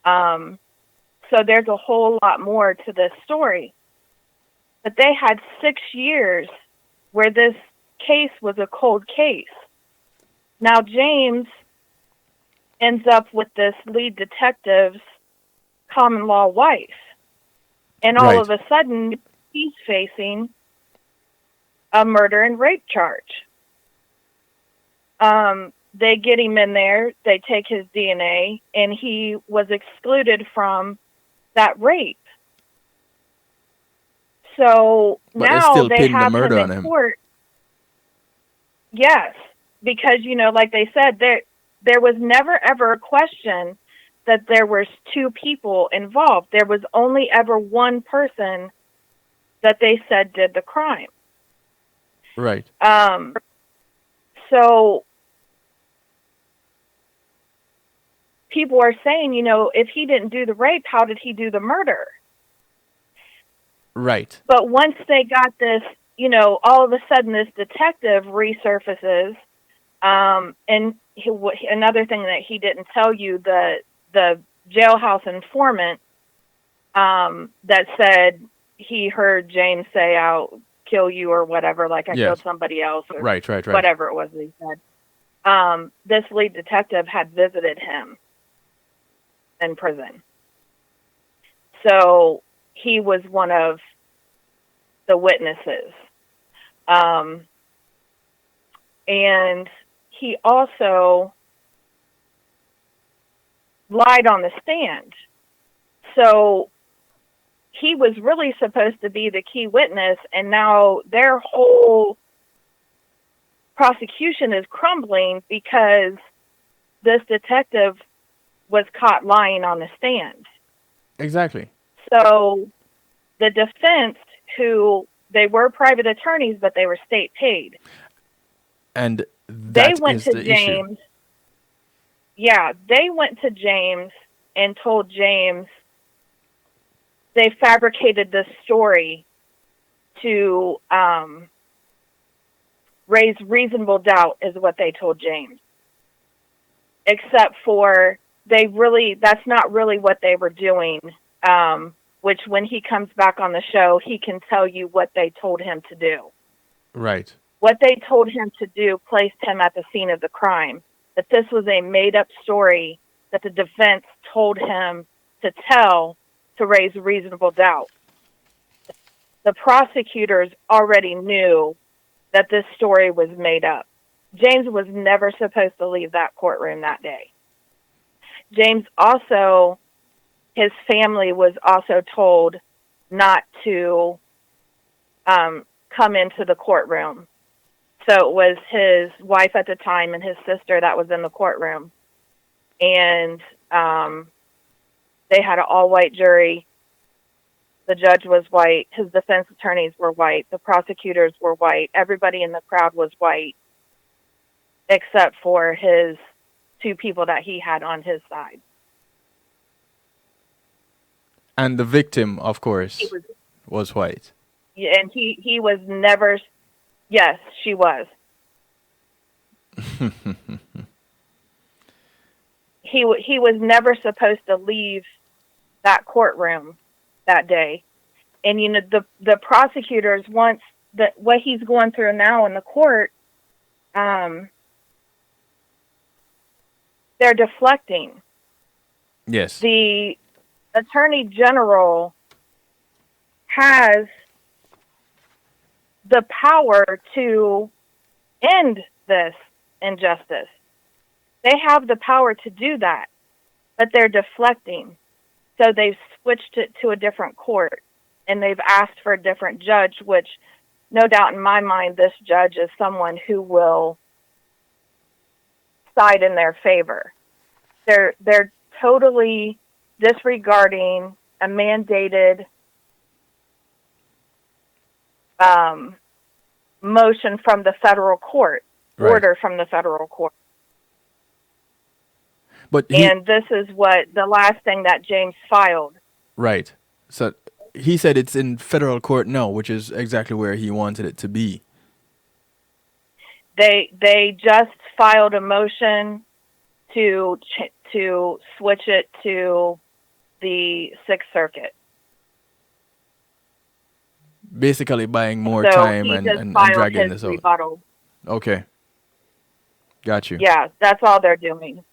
So there's a whole lot more to this story. But they had 6 years where this case was a cold case. Now James ends up with this lead detective's common law wife. And all Right. of a sudden, he's facing a murder and rape charge. They get him in there, they take his DNA, and he was excluded from that rape. So But they now still they pinned the have murder him on in him. court. Yes, because, like they said, there was never ever a question that there was two people involved. There was only ever one person that they said did the crime. Right. So people are saying, if he didn't do the rape, how did he do the murder? Right. But once they got this, all of a sudden this detective resurfaces. And another thing that he didn't tell you, the jailhouse informant that said he heard James say, "I'll kill you," or whatever, like I killed somebody else, or Right. whatever it was that he said. This lead detective had visited him in prison. So he was one of the witnesses. And he also lied on the stand. So he was really supposed to be the key witness, and now their whole prosecution is crumbling because this detective was caught lying on the stand. Exactly. So the defense, who they were private attorneys, but they were state paid. And They that went is to the James. issue. Yeah, they went to James and told James they fabricated this story to raise reasonable doubt, is what they told James. Except for that's not really what they were doing, which when he comes back on the show, he can tell you what they told him to do. Right. What they told him to do placed him at the scene of the crime. That this was a made-up story that the defense told him to tell to raise reasonable doubt. The prosecutors already knew that this story was made up. James was never supposed to leave that courtroom that day. James also, his family was also told not to come into the courtroom. So it was his wife at the time and his sister that was in the courtroom. And they had an all-white jury. The judge was white. His defense attorneys were white. The prosecutors were white. Everybody in the crowd was white, except for his two people that he had on his side. And the victim, of course, was white. Yeah, and he was never. Yes, she was. He was never supposed to leave that courtroom that day. And the prosecutors, once what he's going through now in the court, they're deflecting. Yes. The Attorney General has the power to end this injustice. They have the power to do that, but they're deflecting. So they've switched it to a different court, and they've asked for a different judge, which no doubt in my mind, this judge is someone who will side in their favor. They're totally disregarding a mandated motion from the federal court, Right. order from the federal court. But And this is what the last thing that James filed. right. So he said it's in federal court now, which is exactly where he wanted it to be. They just filed a motion to switch it to the Sixth Circuit. Basically buying more So time he and, just and filed dragging his this out. rebuttal. Okay. Got you. Yeah, that's all they're doing.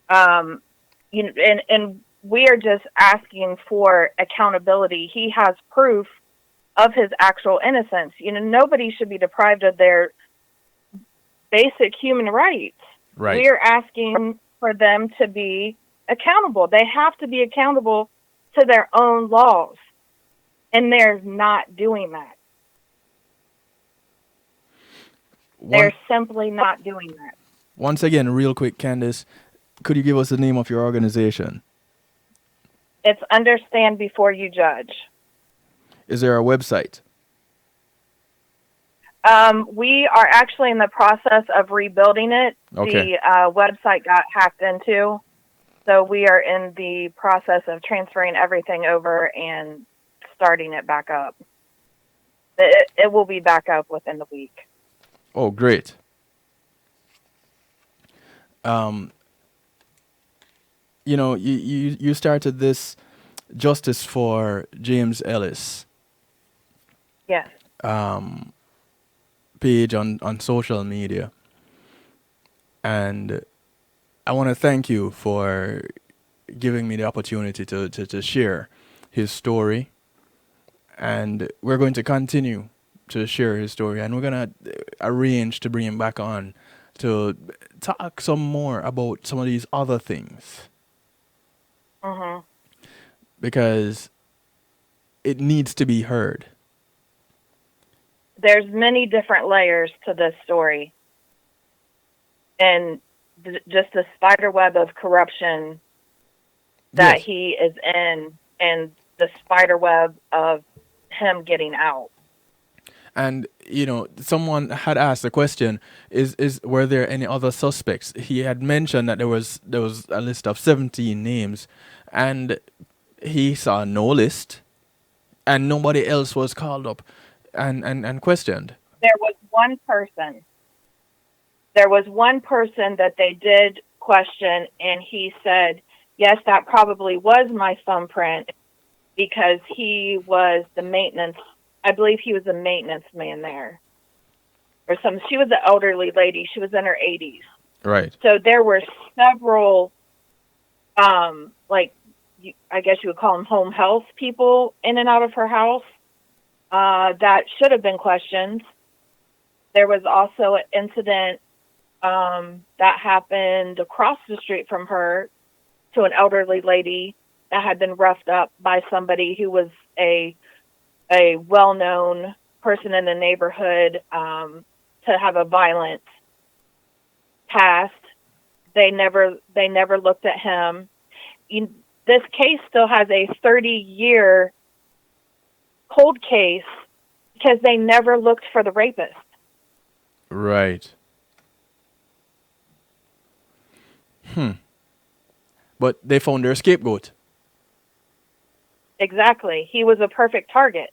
And we are just asking for accountability. He has proof of his actual innocence. Nobody should be deprived of their basic human rights. Right. We are asking for them to be accountable. They have to be accountable to their own laws. And they're not doing that. They're simply not doing that. Once again, real quick, Candace, could you give us the name of your organization? It's Understand Before You Judge. Is there a website? We are actually in the process of rebuilding it. Okay. The website got hacked into, so we are in the process of transferring everything over and starting it back up. It will be back up within the week. Oh, great. You started this Justice for James Ellis Yes. page on social media. And I want to thank you for giving me the opportunity to share his story. And we're going to continue to share his story. And we're going to arrange to bring him back on to talk some more about some of these other things. Mm-hmm. Because it needs to be heard. There's many different layers to this story. And just the spider web of corruption that Yes. he is in, and the spider web of him getting out. And someone had asked the question: were there any other suspects? He had mentioned that there was a list of 17 names, and he saw no list, and nobody else was called up and questioned. There was one person. There was one person that they did question, and he said, yes, that probably was my thumbprint, because he was the maintenance. I believe he was the maintenance man there. Or some. She was an elderly lady. She was in her 80s. Right. So there were several, I guess you would call them home health people in and out of her house that should have been questioned. There was also an incident that happened across the street from her to an elderly lady that had been roughed up by somebody who was a well-known person in the neighborhood to have a violent past. They never looked at him. This case still has a 30-year cold case because they never looked for the rapist. Right. But they found their scapegoat. Exactly. He was a perfect target.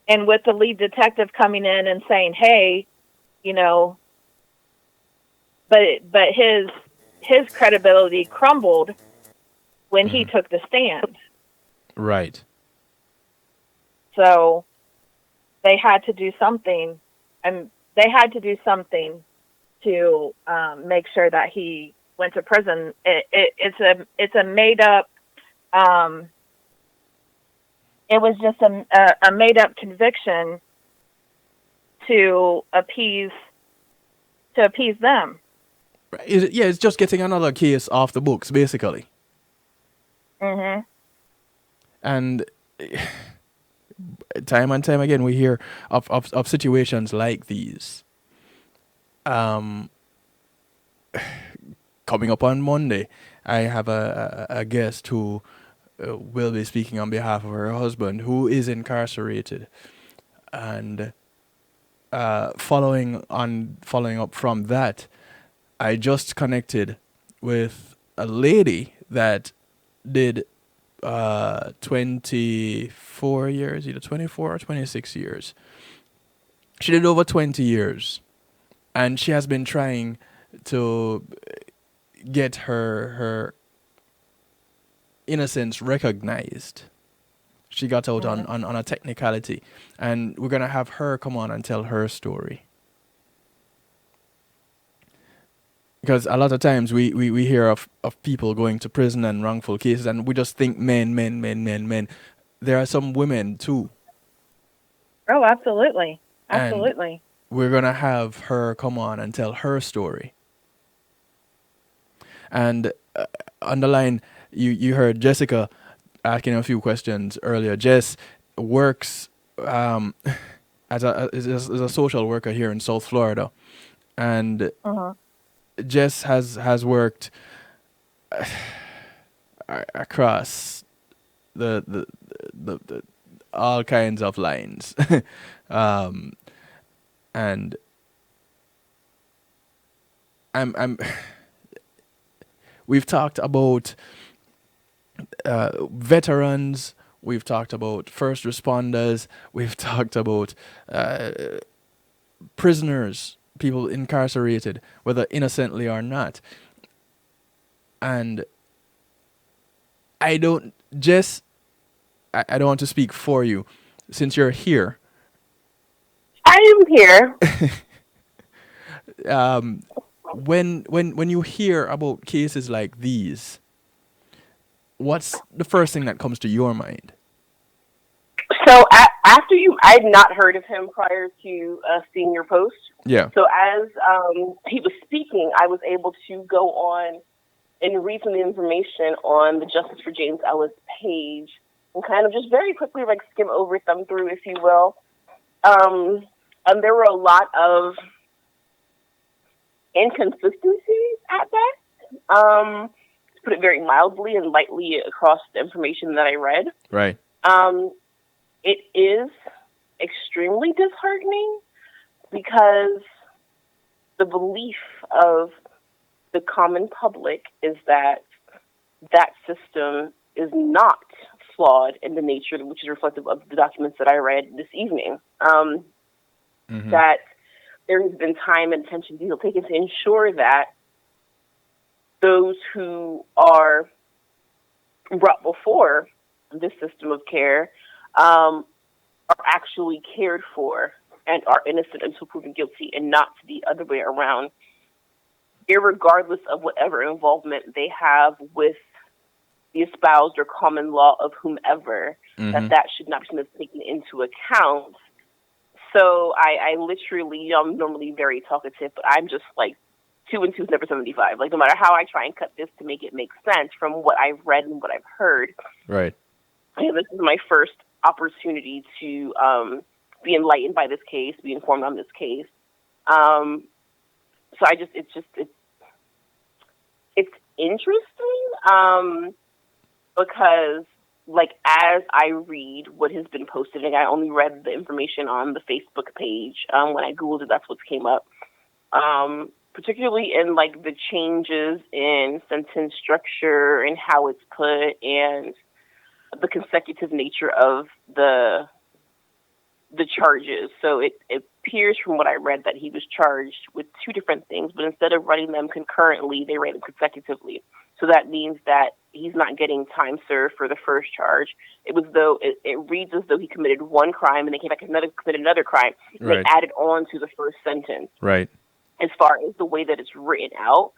And with the lead detective coming in and saying, hey, but his credibility crumbled when he took the stand. Right. So they had to do something, and they had to do something to make sure that he went to prison. It's a made up. It was just a made up conviction to appease them. It's just getting another case off the books, basically. Mhm. And time and time again, we hear of situations like these. Coming up on Monday, I have a guest who will be speaking on behalf of her husband, who is incarcerated And following up from that, I just connected with a lady that did 24 years, either 24 or 26 years. She did over 20 years, and she has been trying to get her innocence recognized. She got out on a technicality, and we're gonna have her come on and tell her story. Because a lot of times we hear of people going to prison and wrongful cases, and we just think men, men, men, men, men. There are some women too. Oh, absolutely. And Absolutely. we're going to have her come on and tell her story. And on the line, you heard Jessica asking a few questions earlier. Jess works as a social worker here in South Florida. And Jess has worked across the all kinds of lines. And we've talked about veterans, we've talked about first responders, we've talked about prisoners, people incarcerated, whether innocently or not. And I don't want to speak for you, since you're here. I am here. When you hear about cases like these, what's the first thing that comes to your mind? So after I had not heard of him prior to seeing your post. Yeah. So as he was speaking, I was able to go on and read some information on the Justice for James Ellis page and kind of just very quickly skim over, thumb through, if you will. And there were a lot of inconsistencies at best, to put it very mildly and lightly across the information that I read. Right. It is extremely disheartening because the belief of the common public is that that system is not flawed in the nature, which is reflective of the documents that I read this evening. That there has been time and attention detail taken to ensure that those who are brought before this system of care are actually cared for and are innocent until proven guilty, and not the other way around, irregardless of whatever involvement they have with the espoused or common law of whomever, that should not be taken into account. So I literally, I'm normally very talkative, but I'm just 2 and 2 is never 75. No matter how I try and cut this to make it make sense from what I've read and what I've heard. Right. This is my first opportunity to be enlightened by this case, be informed on this case. So it's interesting because as I read what has been posted, and I only read the information on the Facebook page. When I Googled it, that's what came up. Particularly in the changes in sentence structure and how it's put, and the consecutive nature of the charges. So it appears from what I read that he was charged with 2 different things, but instead of running them concurrently, they ran them consecutively. So that means that he's not getting time served for the first charge. It reads as though he committed one crime and they came back and committed another crime. And Right. They added on to the first sentence. Right. As far as the way that it's written out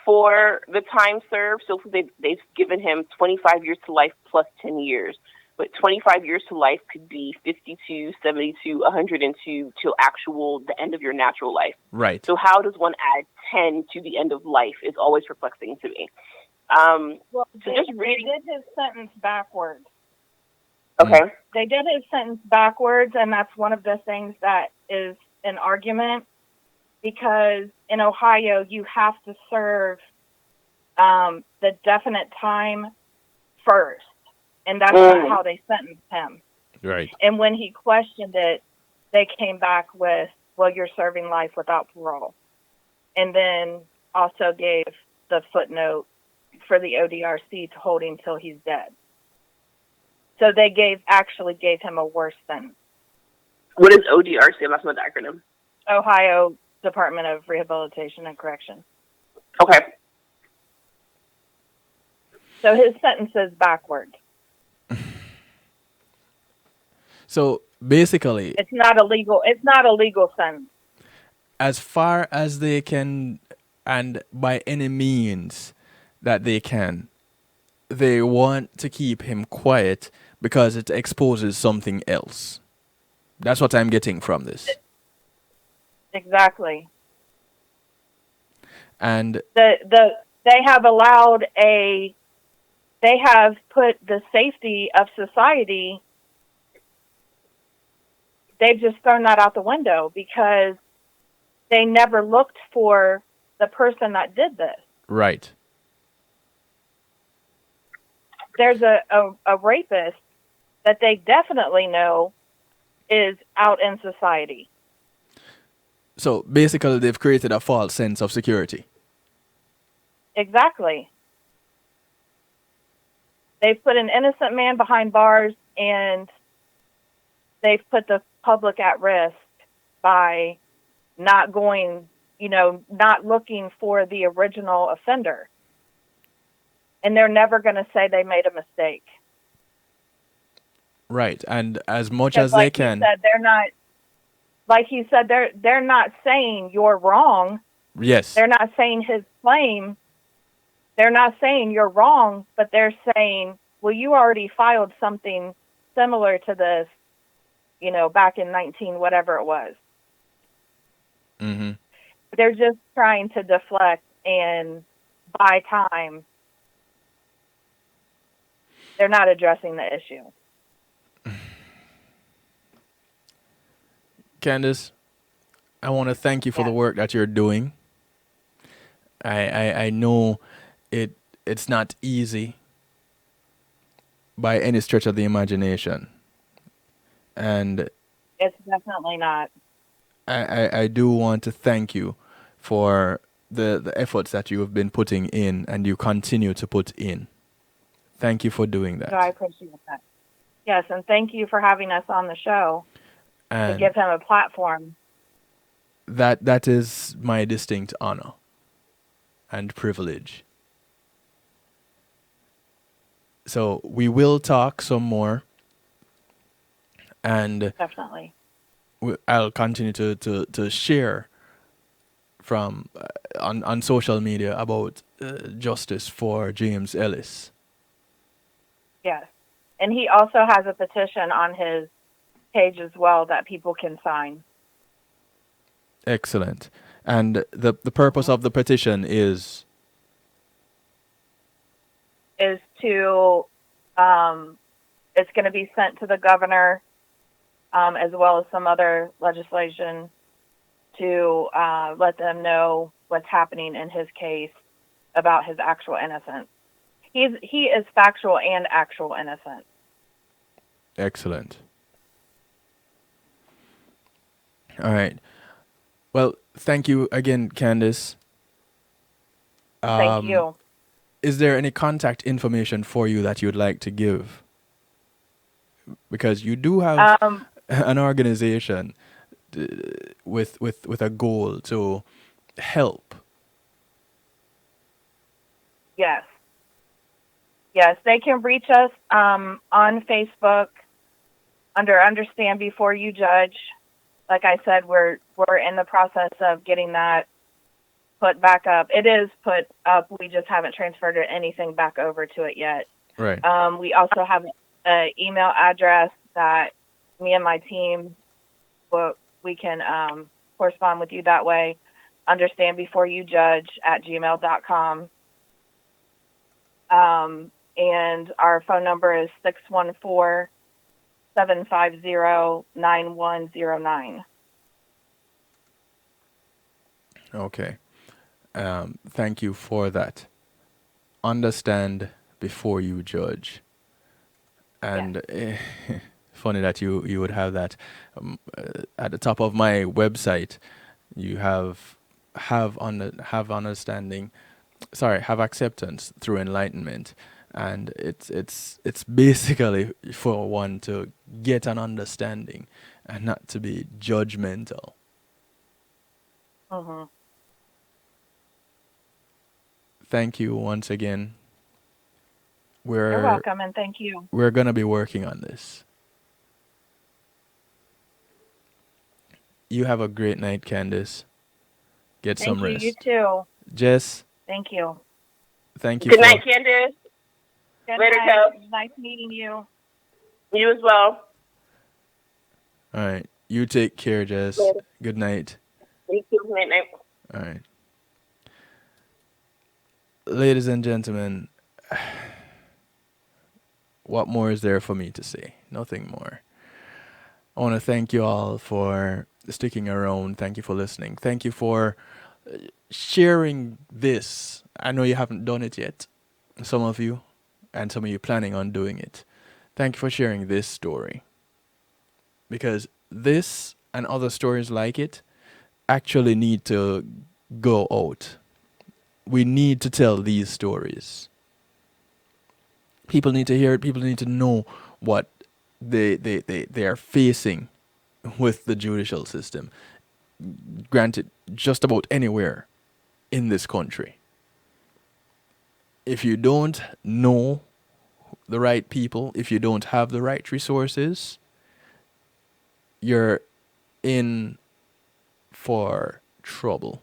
for the time served. So they've given him 25 years to life plus 10 years. But 25 years to life could be 52, 72, 102 till the end of your natural life. Right. So how does one add 10 to the end of life is always perplexing to me. They did his sentence backwards. Okay. They did his sentence backwards, and that's one of the things that is an argument, because in Ohio you have to serve the definite time first, and that's not how they sentenced him. Right. And when he questioned it, they came back with, well, you're serving life without parole. And then also gave the footnote for the ODRC to hold him till he's dead. So they actually gave him a worse sentence. What is ODRC? I'm not the acronym. Ohio Department of Rehabilitation and Correction. Okay. So his sentence is backward. So basically, It's not a legal sentence. as far as they can, and by any means that they can, they want to keep him quiet because it exposes something else. That's what I'm getting from this. Exactly. And They have put the safety of society, they've just thrown that out the window because they never looked for the person that did this. right. There's a rapist that they definitely know is out in society. So basically, they've created a false sense of security. Exactly. They've put an innocent man behind bars, and they've put the public at risk by not not looking for the original offender. And they're never going to say they made a mistake. Right. And as much Because as they can. Like he said, they're not saying you're wrong. Yes. They're not saying his claim. They're not saying you're wrong, but they're saying, well, you already filed something similar to this, back in 19, whatever it was. Mm-hmm. They're just trying to deflect and buy time. They're not addressing the issue. Candace, I want to thank you for the work that you're doing. I know it's not easy by any stretch of the imagination. And It's definitely not. I do want to thank you for the efforts that you have been putting in and you continue to put in. Thank you for doing that. So I appreciate that. Yes, and thank you for having us on the show to give him a platform. That is my distinct honor and privilege. So we will talk some more, and Definitely. I'll continue to share from on social media about justice for James Ellis. Yes. And he also has a petition on his page as well that people can sign. Excellent. And the purpose of the petition is To, it's going to be sent to the governor, as well as some other legislation to let them know what's happening in his case about his actual innocence. He is factual and actual innocent. excellent. All right. Well, thank you again, Candace. Thank you. Is there any contact information for you that you'd like to give? Because you do have an organization with a goal to help. Yes. Yes, they can reach us on Facebook under Understand Before You Judge. Like I said, we're in the process of getting that put back up. It is put up. We just haven't transferred anything back over to it yet. Right. We also have an email address that me and my team, we can correspond with you that way. understandbeforeyouJudge@gmail.com. And our phone number is 614-750-9109. Okay. Thank you for that. Understand before you judge. And Funny that you would have that at the top of my website. You have understanding. Sorry, have acceptance through enlightenment, and it's basically for one to get an understanding and not to be judgmental. Mm-hmm. Thank you once again. You're welcome, and thank you. We're gonna be working on this. You have a great night, Candace. Get some Thank rest. you. You too. Jess, Thank you. thank you Good for night, Candace. Good Later, night. Coach. Nice meeting you. You as well. all right. You take care, Jess. Later. Good night. You too. Night, night. All right. Ladies and gentlemen, what more is there for me to say? Nothing more. I want to thank you all for sticking around. Thank you for listening. Thank you for sharing this. I know you haven't done it yet, some of you, and some of you planning on doing it. Thank you for sharing this story. Because this and other stories like it actually need to go out. We need to tell these stories. People need to hear it. People need to know what they are facing with the judicial system. Granted, just about anywhere in this country. If you don't know the right people, if you don't have the right resources, you're in for trouble.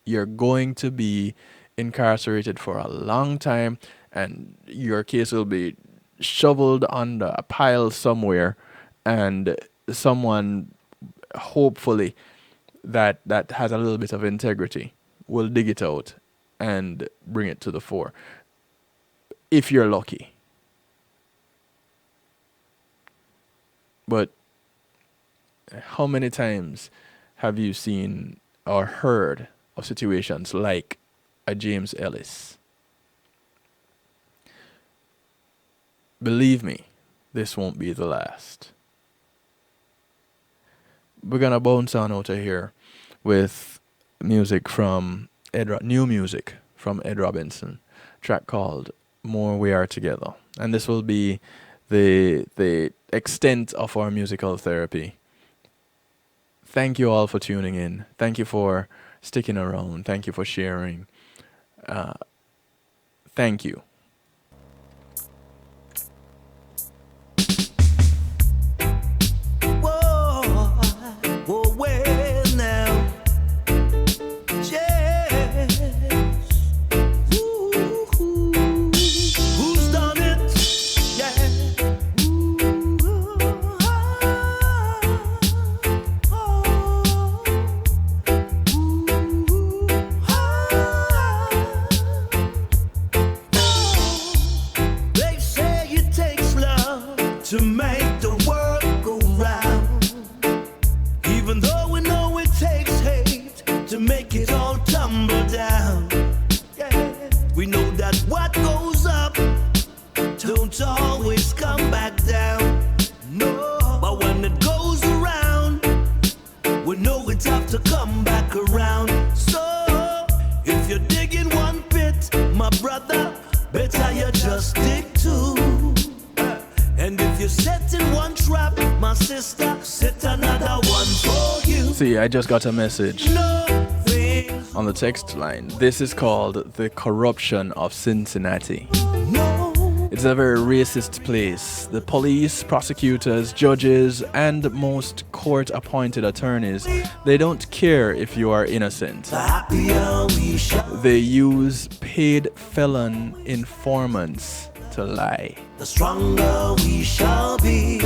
You're going to be incarcerated for a long time, and your case will be shoveled on a pile somewhere, and someone, hopefully, that has a little bit of integrity will dig it out and bring it to the fore. If you're lucky. But how many times have you seen or heard of situations like a James Ellis? Believe me, this won't be the last. We're gonna bounce on out of here with music from new music from Ed Robinson, track called More We Are Together. And this will be the extent of our musical therapy. Thank you all for tuning in. Thank you for sticking around. Thank you for sharing. Thank you. To make the world go round, even though we know it takes hate to make it all tumble down. Yeah. We know that what goes up don't always come back down. No, but when it goes around, we know it have to come back around. So if you're digging one pit, my brother, better you just dig two. And if you're setting one trap, my sister, set another one for you. See, I just got a message on the text line. This is called the corruption of Cincinnati. It's a very racist place. The police, prosecutors, judges, and most court-appointed attorneys, they don't care if you are innocent. They use paid felon informants to lie. The stronger we shall be.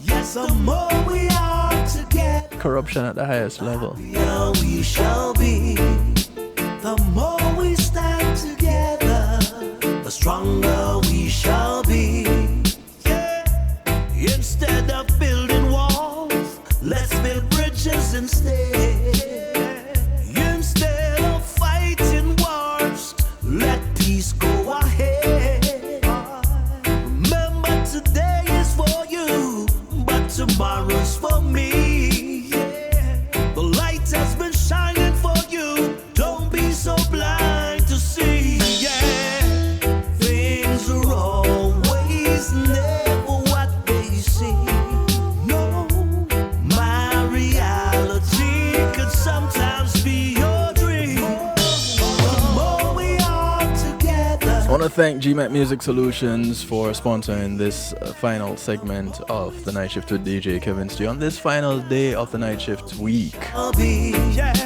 Yes, the more we are together. Corruption at the highest level. The happier we shall be. The more we stand together, the stronger we shall be. Yeah. Instead of building walls, let's build bridges instead. Instead of fighting wars, let peace go ahead. Remember, today is for tomorrow's for me. The light has been shining for you. Don't be so blind to see. Yeah, things are always never what they seem. No, my reality could sometimes be your dream. The more we are together. I want to thank GMAT Music Solutions for sponsoring this final segment of the Night Shift with DJ Kevin Stew on this final day of the Night Shift week. I'll be, yes,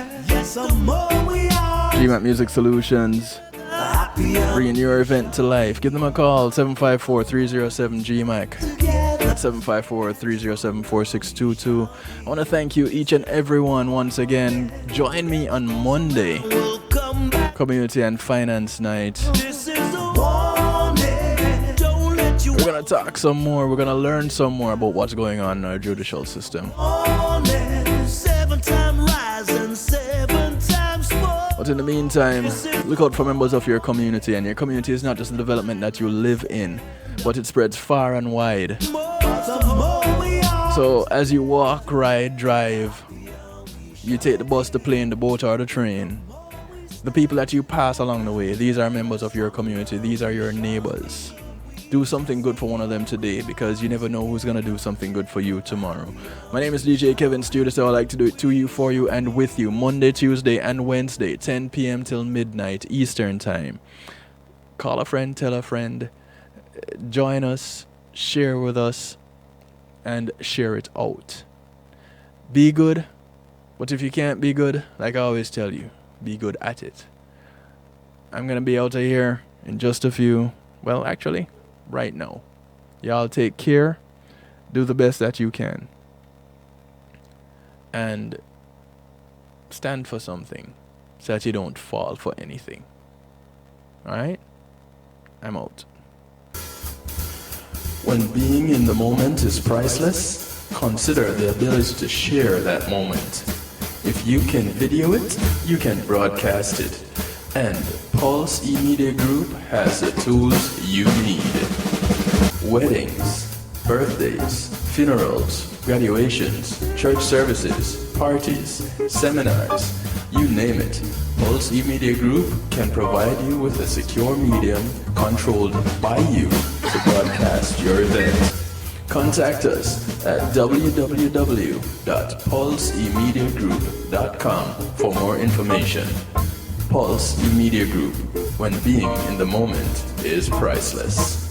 the more we are GMAT Music Solutions, happier bringing your event to life. Give them a call, 754-307-GMAC. together. That's 754-307-4622. I want to thank you each and everyone once again. Join me on Monday, We'll come back. Community and Finance Night. This is a warning. Don't let you We're going to talk some more. We're going to learn some more about what's going on in our judicial system. warning. 7 times rise and 7 times fall. But in the meantime, look out for members of your community. And your community is not just a development that you live in, but it spreads far and wide. The more we are So as you walk, ride, drive, you take the bus, the plane, the boat, or the train, the people that you pass along the way, these are members of your community. These are your neighbors. Do something good for one of them today, because you never know who's going to do something good for you tomorrow. My name is DJ Kevin Stew. This is how I like to do it to you, for you, and with you. Monday, Tuesday, and Wednesday, 10 p.m. till midnight Eastern Time. Call a friend, tell a friend, join us, share with us, and share it out. Be good, but if you can't be good, like I always tell you, be good at it. I'm going to be out of here in just a few, well, actually, right now. Y'all take care, do the best that you can, and stand for something so that you don't fall for anything. Alright? I'm out. When being in the moment is priceless, consider the ability to share that moment. If you can video it, you can broadcast it. And Pulse E-Media Group has the tools you need. Weddings, birthdays, funerals, graduations, church services, parties, seminars, you name it. Pulse E-Media Group can provide you with a secure medium controlled by you to broadcast your event. Contact us at www.pulsemediagroup.com for more information. Pulse E-Media Group, when being in the moment is priceless.